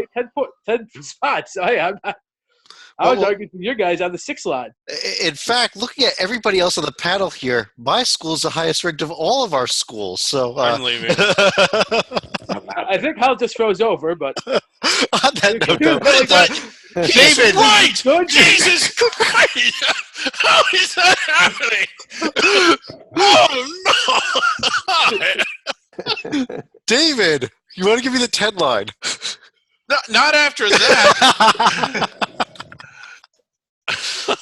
10 spots. So, I was arguing with your guys on the 6 line. In fact, looking at everybody else on the panel here, my school is the highest ranked of all of our schools. So I'm leaving. I think Hal just froze over, but on that note, David, right? Jesus Christ! How is that happening? Oh no! David, you want to give me the 10 line? Not after that.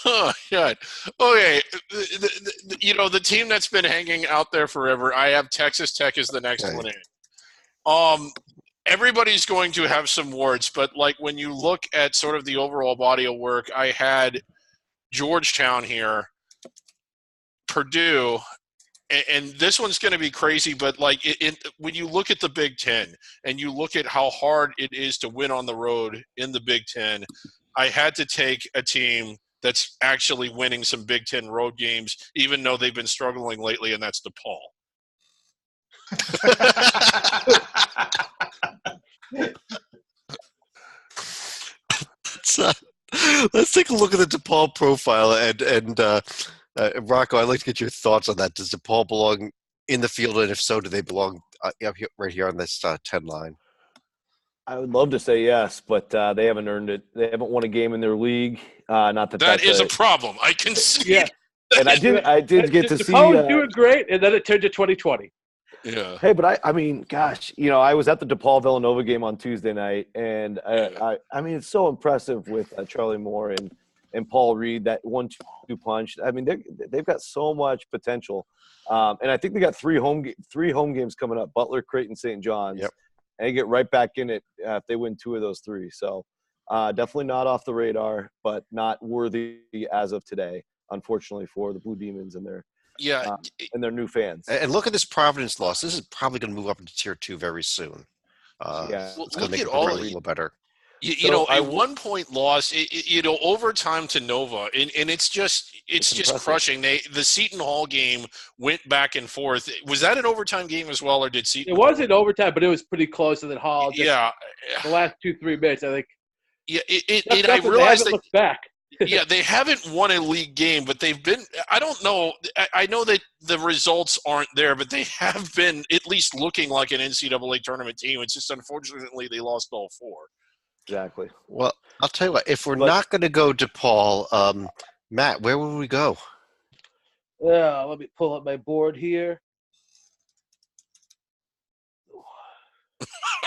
Oh, God. Okay. The team that's been hanging out there forever, I have Texas Tech as the next one in. Everybody's going to have some warts, but like when you look at sort of the overall body of work, I had Georgetown here, Purdue, and this one's going to be crazy, but like when you look at the Big Ten and you look at how hard it is to win on the road in the Big Ten, I had to take a team that's actually winning some Big Ten road games, even though they've been struggling lately, and that's DePaul. Let's take a look at the DePaul profile, and Rocco, I'd like to get your thoughts on that. Does DePaul belong in the field, and if so, do they belong right here on this 10 line? I would love to say yes, but they haven't earned it. They haven't won a game in their league. Not that is a problem. I can see. Yeah. And I did get to see. DePaul was doing great, and then it turned to 2020. Yeah. Hey, but I mean, gosh, I was at the DePaul Villanova game on Tuesday night, and I mean, it's so impressive with Charlie Moore and Paul Reed, that 1-2 punch. I mean, they've got so much potential, and I think they got three home games coming up: Butler, Creighton, St. John's. Yep. And they get right back in it if they win 2 of those 3. So definitely not off the radar, but not worthy as of today, unfortunately, for the Blue Demons and their new fans. And look at this Providence loss. This is probably going to move up into Tier 2 very soon. Yeah. It's going to make it a little better. A 1-point loss, overtime to Nova, and it's just crushing. The Seton Hall game went back and forth. Was that an overtime game as well, or did Seton? It wasn't overtime, but it was pretty close. And then Hall, the last 2-3 minutes, I think. Yeah, I realized that. Looked back. Yeah, they haven't won a league game, but they've been – I don't know. I know that the results aren't there, but they have been at least looking like an NCAA tournament team. It's just unfortunately they lost all 4. Exactly. Well, I'll tell you what. If we're not going to go DePaul, Matt, where would we go? Let me pull up my board here.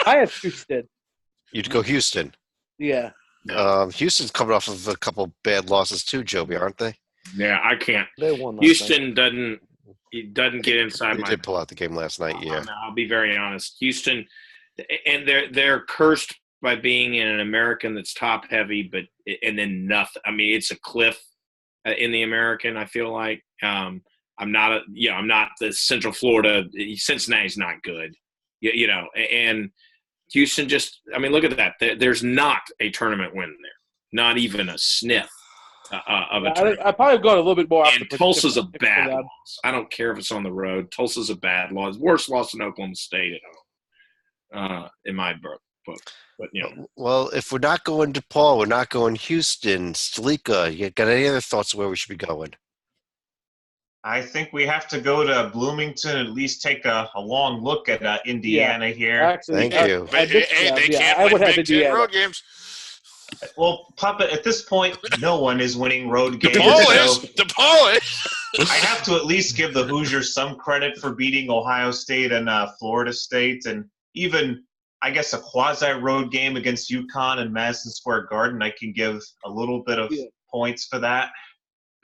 I have Houston. You'd go Houston. Yeah. Houston's coming off of a couple bad losses too, Joby, aren't they? Yeah, I can't. They won last Houston night. doesn't get inside They my. did pull out the game last night. Yeah. I'll be very honest. Houston, and they're cursed by being in an American that's top heavy, and then nothing. I mean, it's a cliff in the American. I feel like I'm not the Central Florida. Cincinnati's not good, and Houston just. I mean, look at that. There's not a tournament win there. Not even a sniff of a tournament. I probably got a little bit more. And Tulsa's a bad loss. I don't care if it's on the road. Tulsa's a bad loss. Worst loss in Oklahoma State at home, in my book. But Well, if we're not going DePaul, we're not going Houston. Stalika, you got any other thoughts of where we should be going? I think we have to go to Bloomington, at least take a long look at Indiana here. Actually, Thank you. They can't win Big Ten road games. Well, Papa, at this point, no one is winning road games. DePaul is. I have to at least give the Hoosiers some credit for beating Ohio State and Florida State, and even, I guess, a quasi-road game against UConn and Madison Square Garden. I can give a little bit of points for that.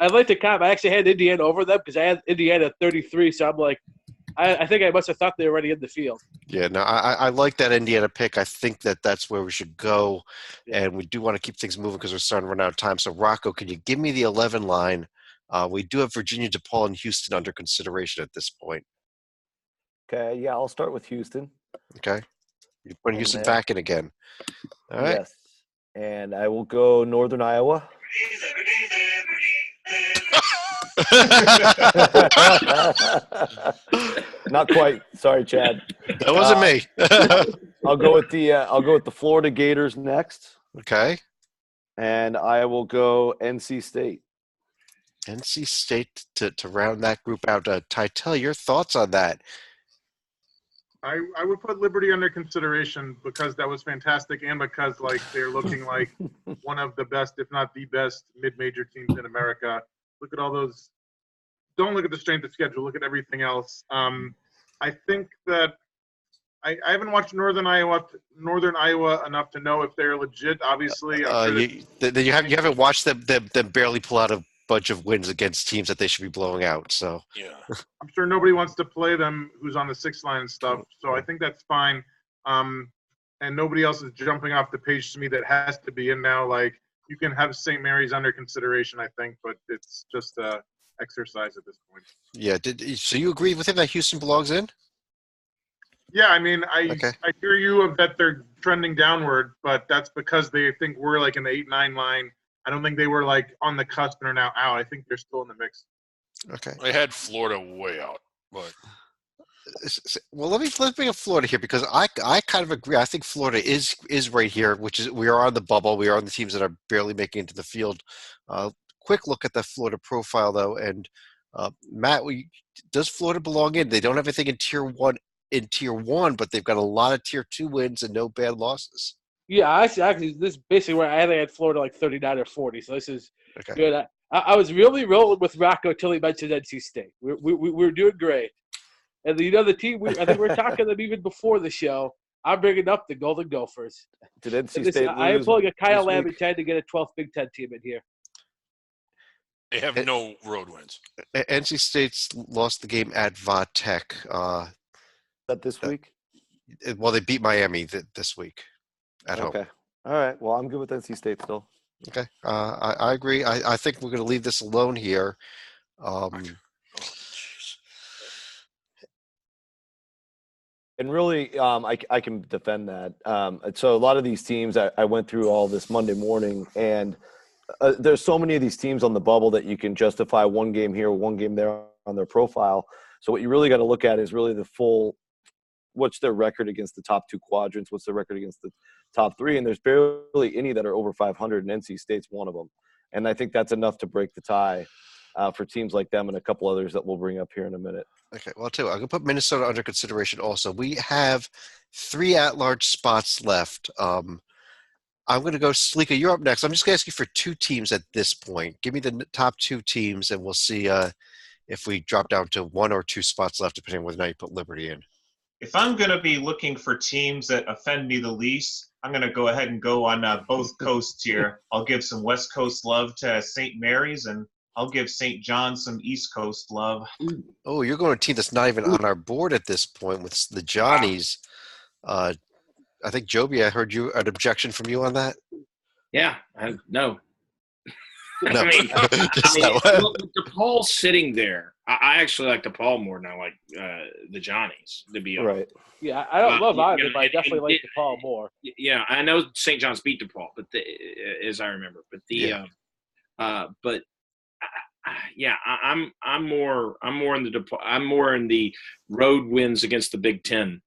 I'd like to comment. I actually had Indiana over them because I had Indiana at 33, so I'm like, I think I must have thought they were already in the field. Yeah, no, I like that Indiana pick. I think that's where we should go, and we do want to keep things moving because we're starting to run out of time. So, Rocco, can you give me the 11 line? We do have Virginia, DePaul, and Houston under consideration at this point. Okay, yeah, I'll start with Houston. Okay. You're putting Houston back in again. All right. Yes. And I will go Northern Iowa. Not quite. Sorry, Chad. That wasn't me. I'll go with the Florida Gators next. Okay. And I will go NC State. NC State to round that group out. Tytel, your thoughts on that? I would put Liberty under consideration because that was fantastic and because they're looking like one of the best, if not the best, mid-major teams in America. Look at all those. Don't look at the strength of schedule. Look at everything else. I think that I haven't watched Northern Iowa enough to know if they're legit. Obviously, you haven't watched them barely pull out a bunch of wins against teams that they should be blowing out. So yeah, I'm sure nobody wants to play them who's on the 6th line and stuff. So I think that's fine. And nobody else is jumping off the page to me that has to be in now. Like, you can have St. Mary's under consideration, I think, but it's just a exercise at this point. Yeah. So you agree with him that Houston belongs in? Yeah, I mean, Okay. I hear you of that they're trending downward, but that's because they think we're like in the 8-9 line. I don't think they were like on the cusp and are now out. I think they're still in the mix. Okay. I had Florida way out, but Well, let's bring up Florida here because I kind of agree. I think Florida is right here, which is we are on the bubble. We are on the teams that are barely making it to the field. Quick look at the Florida profile though, and Matt, does Florida belong in? They don't have anything in tier one, but they've got a lot of tier 2 wins and no bad losses. Yeah, actually, this is basically where I had Florida like 39 or 40, so this is Okay. good. I was really rolling with Rocco until he mentioned NC State. We're doing great. And the team, I think we were talking them even before the show. I'm bringing up the Golden Gophers. Did NC State I am lose pulling a Kyle this Lamb week? trying to get a 12th Big Ten team in here. they have no road wins. NC State's lost the game at Va Tech. That this week? Well, they beat Miami this week at home. Okay. All right. Well, I'm good with NC State still. Okay. I agree. I think we're going to leave this alone here. And really, I can defend that. So a lot of these teams, I went through all this Monday morning, and there's so many of these teams on the bubble that you can justify one game here, one game there on their profile. So what you really got to look at is really the full, what's their record against the top 2 quadrants, what's their record against the top 3, and there's barely any that are over 500, and NC State's one of them. And I think that's enough to break the tie for teams like them and a couple others that we'll bring up here in a minute. Okay, well, too, I'm going to put Minnesota under consideration also. We have 3 at-large spots left. I'm going to go, Sleeka, you're up next. I'm just going to ask you for 2 teams at this point. Give me the top 2 teams, and we'll see if we drop down to 1 or 2 spots left, depending on whether or not you put Liberty in. If I'm going to be looking for teams that offend me the least, I'm going to go ahead and go on both coasts here. I'll give some West Coast love to St. Mary's, and I'll give St. John's some East Coast love. Oh, you're going to a team that's not even on our board at this point with the Johnnies. I think, Joby, I heard an objection from you on that. Yeah, no. No. I mean, with DePaul sitting there, I actually like DePaul more than I like the Johnnies, to be honest. Right. Yeah, I don't love either, you know, but I definitely like it- DePaul more. Yeah, I know St. John's beat DePaul, but as I remember, but I'm more in the road wins against the Big Ten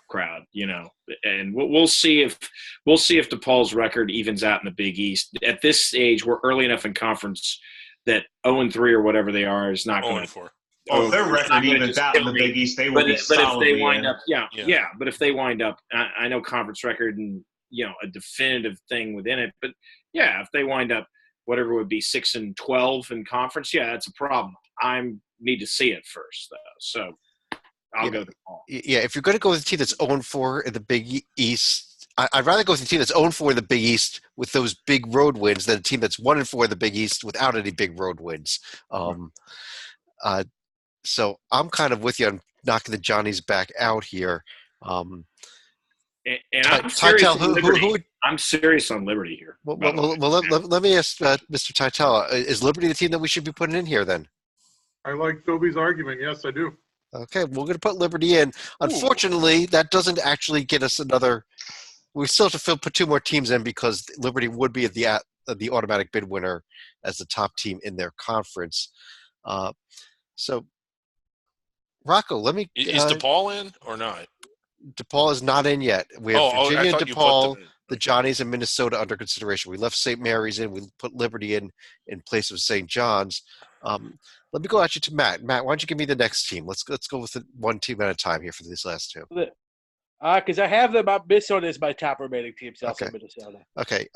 crowd, and we'll see if DePaul's record evens out in the Big East. At this stage, we're early enough in conference that 0-3 or whatever they are is not going to. 0-4. Oh, if their record evens out in the Big East, they will be solidly if they wind in. up, but if they wind up, I know conference record and a definitive thing within it, but yeah, if they wind up whatever it would be 6-12 in conference, that's a problem. I need to see it first though, so I'll go DePaul. Yeah, if you're going to go with a team that's 0-4 in the Big East, I'd rather go with a team that's 0-4 in the Big East with those big road wins than a team that's 1-4 in the Big East without any big road wins. So I'm kind of with you on knocking the Johnnies back out here. And I'm serious on Liberty. I'm serious on Liberty here. Well, let me ask Mr. Titella, is Liberty the team that we should be putting in here then? I like Toby's argument. Yes, I do. Okay, we're going to put Liberty in. Unfortunately, that doesn't actually get us another. We still have to put 2 more teams in because Liberty would be the automatic bid winner as the top team in their conference. So, Rocco, let me. Is DePaul in or not? DePaul is not in yet. We have Virginia, DePaul, the the Johnnies, and Minnesota under consideration. We left St. Mary's in. We put Liberty in place of St. John's. Let me go actually to Matt. Matt, why don't you give me the next team? Let's go with one team at a time here for these last 2. Because I have them up. Minnesota is my top remaining team. So Okay. Minnesota. Okay.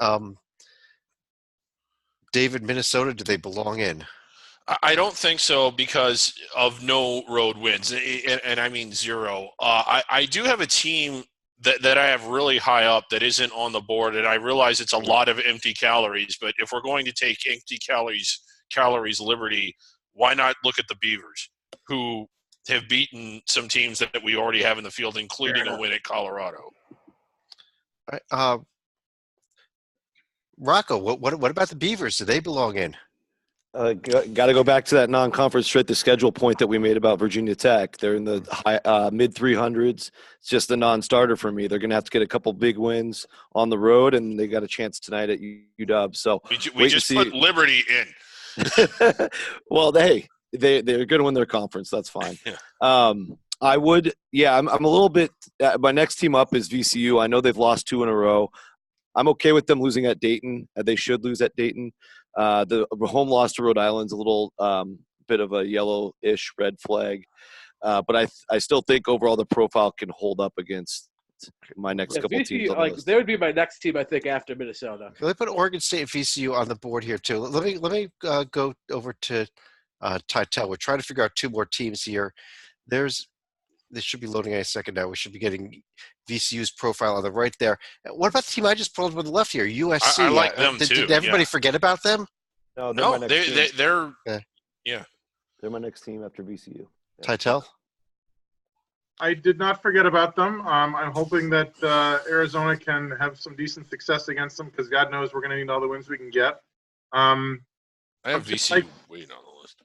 David, Minnesota, do they belong in? I don't think so because of no road wins, and I mean 0. I do have a team that I have really high up that isn't on the board, and I realize it's a lot of empty calories, but if we're going to take empty calories Liberty, why not look at the Beavers, who have beaten some teams that we already have in the field, including a win at Colorado? All right, Rocco, what about the Beavers? Do they belong in? Got to go back to that non-conference strength of schedule point that we made about Virginia Tech. They're in the high, mid 300s. It's just a non-starter for me. They're going to have to get a couple big wins on the road, and they got a chance tonight at UW. So we just put Liberty in. Well, they're going to win their conference. That's fine. Yeah. I'm a little bit. My next team up is VCU. I know they've lost 2 in a row. I'm okay with them losing at Dayton. They should lose at Dayton. The home loss to Rhode Island's a little bit of a yellowish red flag, but I still think overall the profile can hold up against my next couple teams. They would be my next team, I think, after Minnesota. Let me put Oregon State and VCU on the board here too. Let me go over to Titel. We're trying to figure out 2 more teams here. They should be loading any second now. We should be getting VCU's profile on the right there. What about the team I just pulled on the left here, USC? I like them too. Did everybody forget about them? No, they're They're my next team after VCU. Yeah. Titel? I did not forget about them. I'm hoping that Arizona can have some decent success against them because God knows we're going to need all the wins we can get. I have VCU waiting on the list.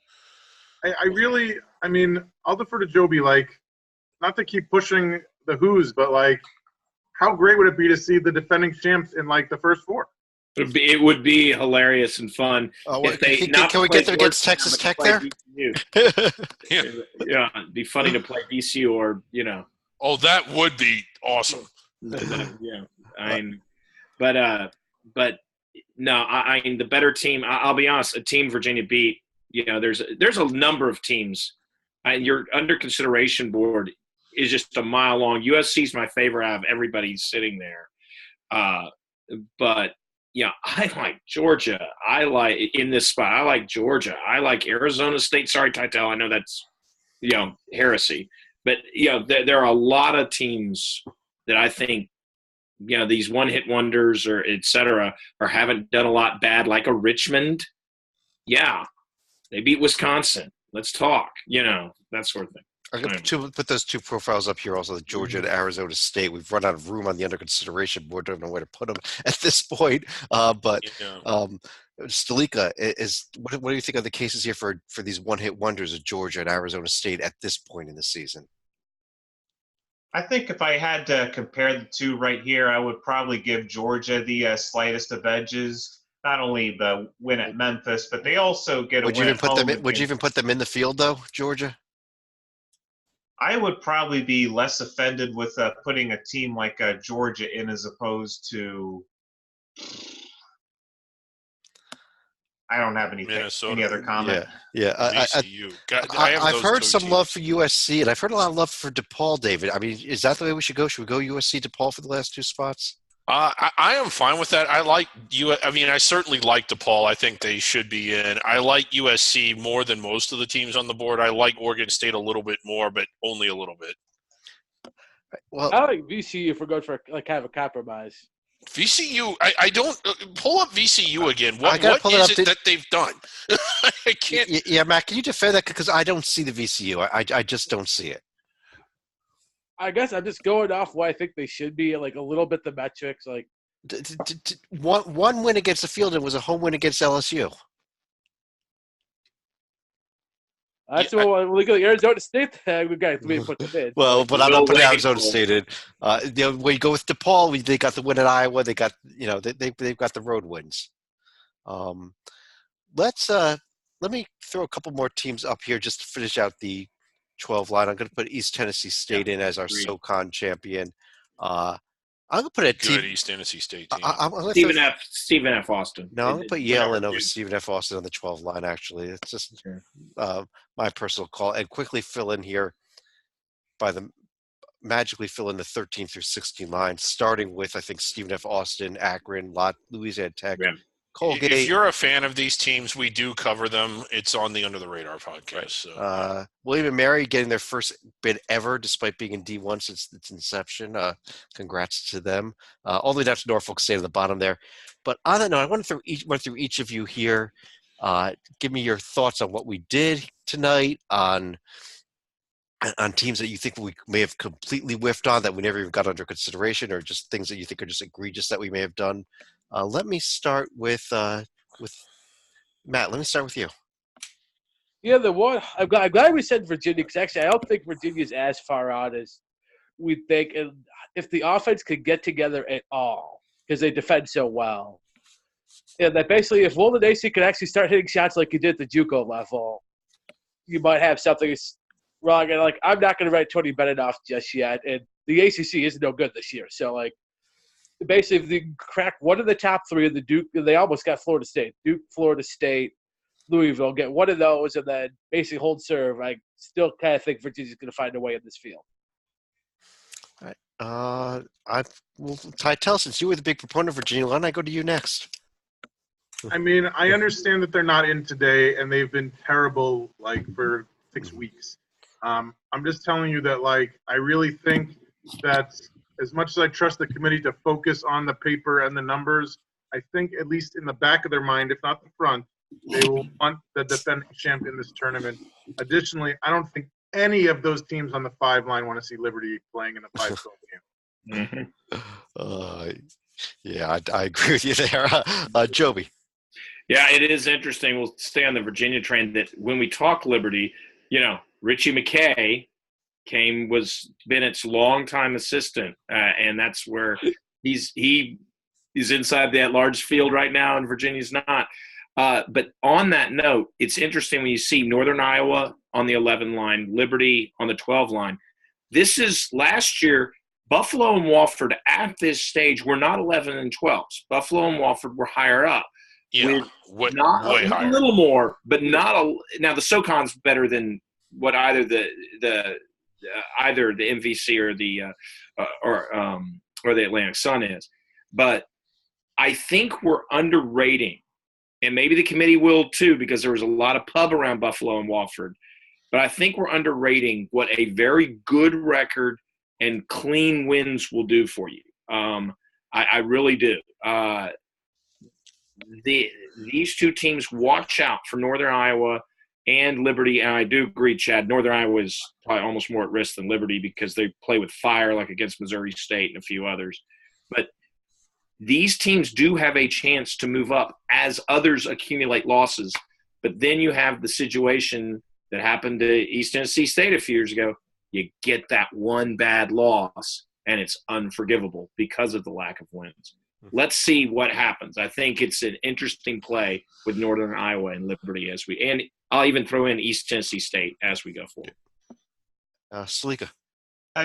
I'll defer to Joby, not to keep pushing the Who's, but how great would it be to see the defending champs in the first 4? It would be hilarious and fun. Can we get them against Texas Tech there? Yeah, it'd be funny to play VCU or Oh, that would be awesome. Yeah, but no, the better team. I'll be honest. A team Virginia beat. There's a number of teams. Your under consideration board is just a mile long. USC's my favorite out of everybody sitting there. But I like Georgia. I like in this spot. I like Georgia. I like Arizona State. Sorry, Titel. I know that's heresy, but there are a lot of teams that I think these one-hit wonders or et cetera or haven't done a lot bad, like a Richmond. Yeah, they beat Wisconsin. Let's talk. That sort of thing. I'm going to put those 2 profiles up here also, the Georgia and Arizona State. We've run out of room on the under consideration board. Don't know where to put them at this point. Stalika, what do you think of the cases here for these one-hit wonders of Georgia and Arizona State at this point in the season? I think if I had to compare the 2 right here, I would probably give Georgia the slightest of edges. Not only the win at Memphis, but they also get a win at home. Would you even put them in the field, though, Georgia? I would probably be less offended with putting a team like Georgia in as opposed to I don't have any other comment. Yeah. I've heard some love for USC, and I've heard a lot of love for DePaul, David. Is that the way we should go? Should we go USC DePaul for the last 2 spots? I am fine with that. I like I certainly like DePaul. I think they should be in. I like USC more than most of the teams on the board. I like Oregon State a little bit more, but only a little bit. Well, I like VCU if we're going for kind of a compromise. VCU, I don't pull up VCU again. What is it that they've done? I can't. Yeah, Matt, can you defend that? Because I don't see the VCU. I just don't see it. I guess I'm just going off what I think they should be, a little bit the metrics. One win against the field and was a home win against LSU. That's what we go Arizona State. We got to put them in. Well, but I'm not putting Arizona State in. When you go with DePaul, they got the win at Iowa. They got they've got the road wins. Let me throw a couple more teams up here just to finish out the 12 line. I'm going to put East Tennessee State in as our SoCon champion. I'm going to put a team. Good East Tennessee State team. Stephen F. Austin. No, I'm going to put Yale in over Stephen F. Austin on the 12 line, actually. It's just my personal call. And quickly fill in here magically fill in the 13 through 16 line, starting with, I think, Stephen F. Austin, Akron, Louisiana Tech, Colgate. If you're a fan of these teams, we do cover them. It's on the Under the Radar podcast. Right. So. William and Mary getting their first bid ever, despite being in D1 since its inception. Congrats to them. All the way down to Norfolk State at the bottom there. But on that note, I want to run through each of you here. Give me your thoughts on what we did tonight, on on teams that you think we may have completely whiffed on that we never even got under consideration, or just things that you think are just egregious that we may have done. Let me start with Matt. Let me start with you. Yeah, the one I'm glad we said Virginia, because actually I don't think Virginia's as far out as we think. And if the offense could get together at all, because they defend so well, and that basically if Wolden AC could actually start hitting shots like he did at the JUCO level, you might have something wrong. And like, I'm not going to write Tony Bennett off just yet. And the ACC is no good this year. So like, basically, if they crack one of the top three of the Duke, they almost got Florida State, Florida State, Louisville, get one of those, and then basically hold serve. I still kind of think Virginia's going to find a way in this field. All right. Ty, since you were the big proponent of Virginia, why don't I go to you next? I mean, I understand that they're not in today, and they've been terrible, like, for 6 weeks. I'm just telling you that, like, I really think that as much as I trust the committee to focus on the paper and the numbers, I think at least in the back of their mind, if not the front, they will want the defending champ in this tournament. Additionally, I don't think any of those teams on the 5 line want to see Liberty playing in the 5-12 game. Yeah, I agree with you there. Joby. Yeah, it is interesting. We'll stay on the Virginia train that when we talk Liberty, Richie McKay was Bennett's longtime assistant, and that's where he's inside that large field right now, and Virginia's not. But on that note, it's interesting when you see Northern Iowa on the 11 line, Liberty on the 12 line. This is last year. Buffalo and Wofford at this stage were not 11 and 12s. Buffalo and Wofford were higher up. Yeah, way higher. A little more, but not a. Now the SoCon's better than what either the MVC or the Atlantic Sun is, but I think we're underrating, and maybe the committee will too, because there was a lot of pub around Buffalo and Wofford. But I think we're underrating what a very good record and clean wins will do for you. I really do. These two teams, watch out for Northern Iowa and Liberty. And I do agree, Chad, Northern Iowa is probably almost more at risk than Liberty because they play with fire, like against Missouri State and a few others. But these teams do have a chance to move up as others accumulate losses. But then you have the situation that happened to East Tennessee State a few years ago. You get that one bad loss, and it's unforgivable because of the lack of wins. Let's see what happens. I think it's an interesting play with Northern Iowa and Liberty and I'll even throw in East Tennessee State as we go forward. Salika.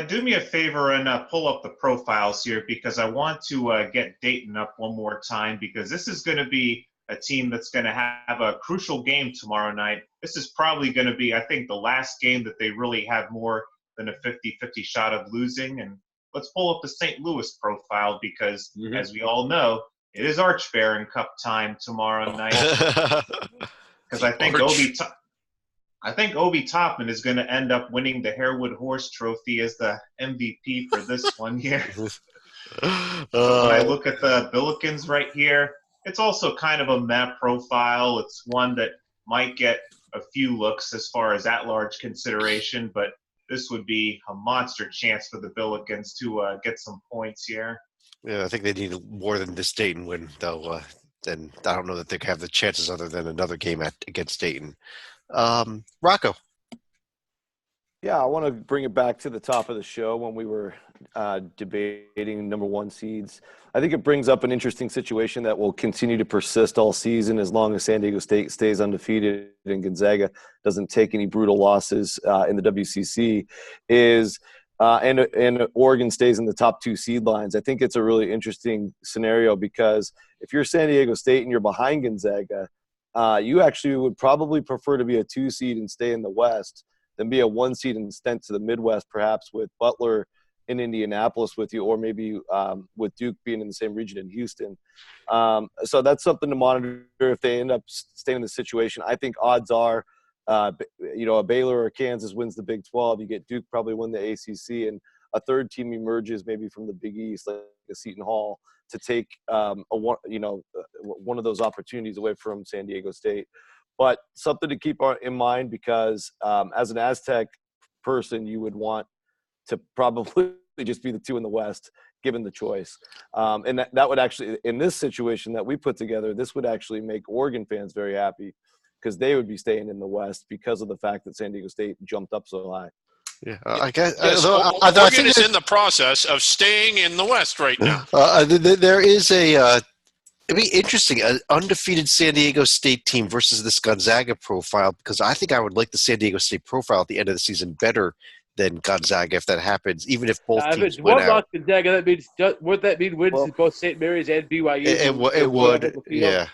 Do me a favor and pull up the profiles here, because I want to get Dayton up one more time, because this is going to be a team that's going to have a crucial game tomorrow night. This is probably going to be, I think, the last game that they really have more than a 50-50 shot of losing. And let's pull up the St. Louis profile, because, as we all know, it is Arch Baron Cup time tomorrow night. Because I think Obi Toppin is going to end up winning the Harewood Horse Trophy as the MVP for this one here. When I look at the Billikens right here, it's also kind of a meh profile. It's one that might get a few looks as far as at-large consideration, but this would be a monster chance for the Billikens to get some points here. Yeah, I think they need more than this Dayton win, though. Then I don't know that they have the chances other than another game against Dayton. Rocco. Yeah, I want to bring it back to the top of the show when we were debating number 1 seeds. I think it brings up an interesting situation that will continue to persist all season as long as San Diego State stays undefeated and Gonzaga doesn't take any brutal losses in the WCC, and Oregon stays in the top 2 seed lines. I think it's a really interesting scenario, because if you're San Diego State and you're behind Gonzaga, you actually would probably prefer to be a 2 seed and stay in the West than be a 1 seed and sent to the Midwest, perhaps with Butler in Indianapolis with you, or maybe with Duke being in the same region in Houston. So that's something to monitor if they end up staying in the situation. I think odds are, a Baylor or Kansas wins the Big 12. You get Duke probably win the ACC, and a third team emerges maybe from the Big East, like a Seton Hall, to take one of those opportunities away from San Diego State. But something to keep in mind, because as an Aztec person, you would want to probably just be the two in the West, given the choice. And that would actually, in this situation that we put together, this would actually make Oregon fans very happy because they would be staying in the West because of the fact that San Diego State jumped up so high. Yeah, I guess. Yes, Oregon is in the process of staying in the West right now. There is it'd be interesting, an undefeated San Diego State team versus this Gonzaga profile, because I think I would like the San Diego State profile at the end of the season better than Gonzaga if that happens, even if both teams win out. Gonzaga, would that mean wins in both St. Mary's and BYU? It would, yeah.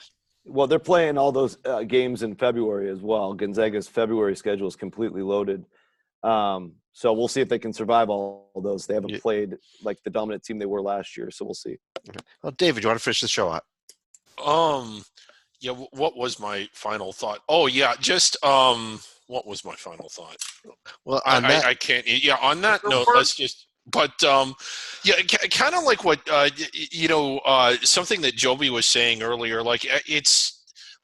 Well, they're playing all those games in February as well. Gonzaga's February schedule is completely loaded. So we'll see if they can survive all those. They haven't played like the dominant team they were last year, so we'll see. Well, David, you want to finish the show out? Yeah. What was my final thought? Oh, yeah. Just what was my final thought? Well, I can't. Yeah. On that note, let's just. But yeah, kind of like what something that Joby was saying earlier. Like it's.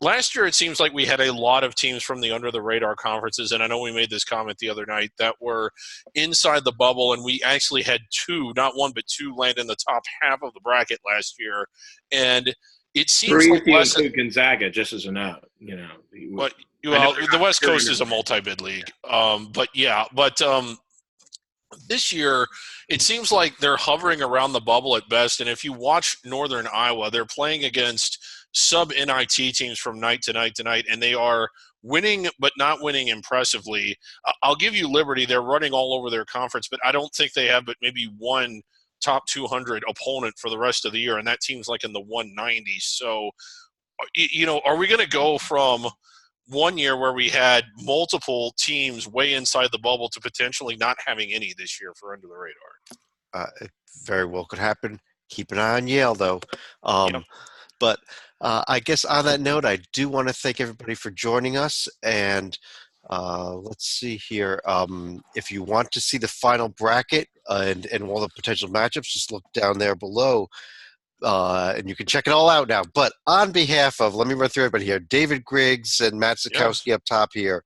Last year, it seems like we had a lot of teams from the under-the-radar conferences, and I know we made this comment the other night, that were inside the bubble, and we actually had two, not one, but two land in the top half of the bracket last year. And it seems like less Gonzaga, just as a note, But the West Coast is a multi-bid league. This year, it seems like they're hovering around the bubble at best, and if you watch Northern Iowa, they're playing against sub-NIT teams from night to night to night, and they are winning but not winning impressively. I'll give you Liberty. They're running all over their conference, but I don't think they have but maybe one top 200 opponent for the rest of the year, and that team's like in the 190s. So, are we going to go from one year where we had multiple teams way inside the bubble to potentially not having any this year for under the radar? It very well could happen. Keep an eye on Yale, though. But I guess on that note, I do want to thank everybody for joining us. And let's see here. If you want to see the final bracket and all the potential matchups, just look down there below. And you can check it all out now. But on behalf of, let me run through everybody here, David Griggs and Matt Sikowski up top here.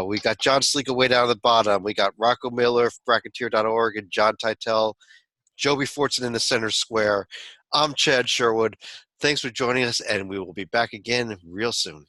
We got John Sleeka way down at the bottom. We got Rocco Miller, Bracketeer.org, and John Titel, Joby Fortson in the center square. I'm Chad Sherwood. Thanks for joining us, and we will be back again real soon.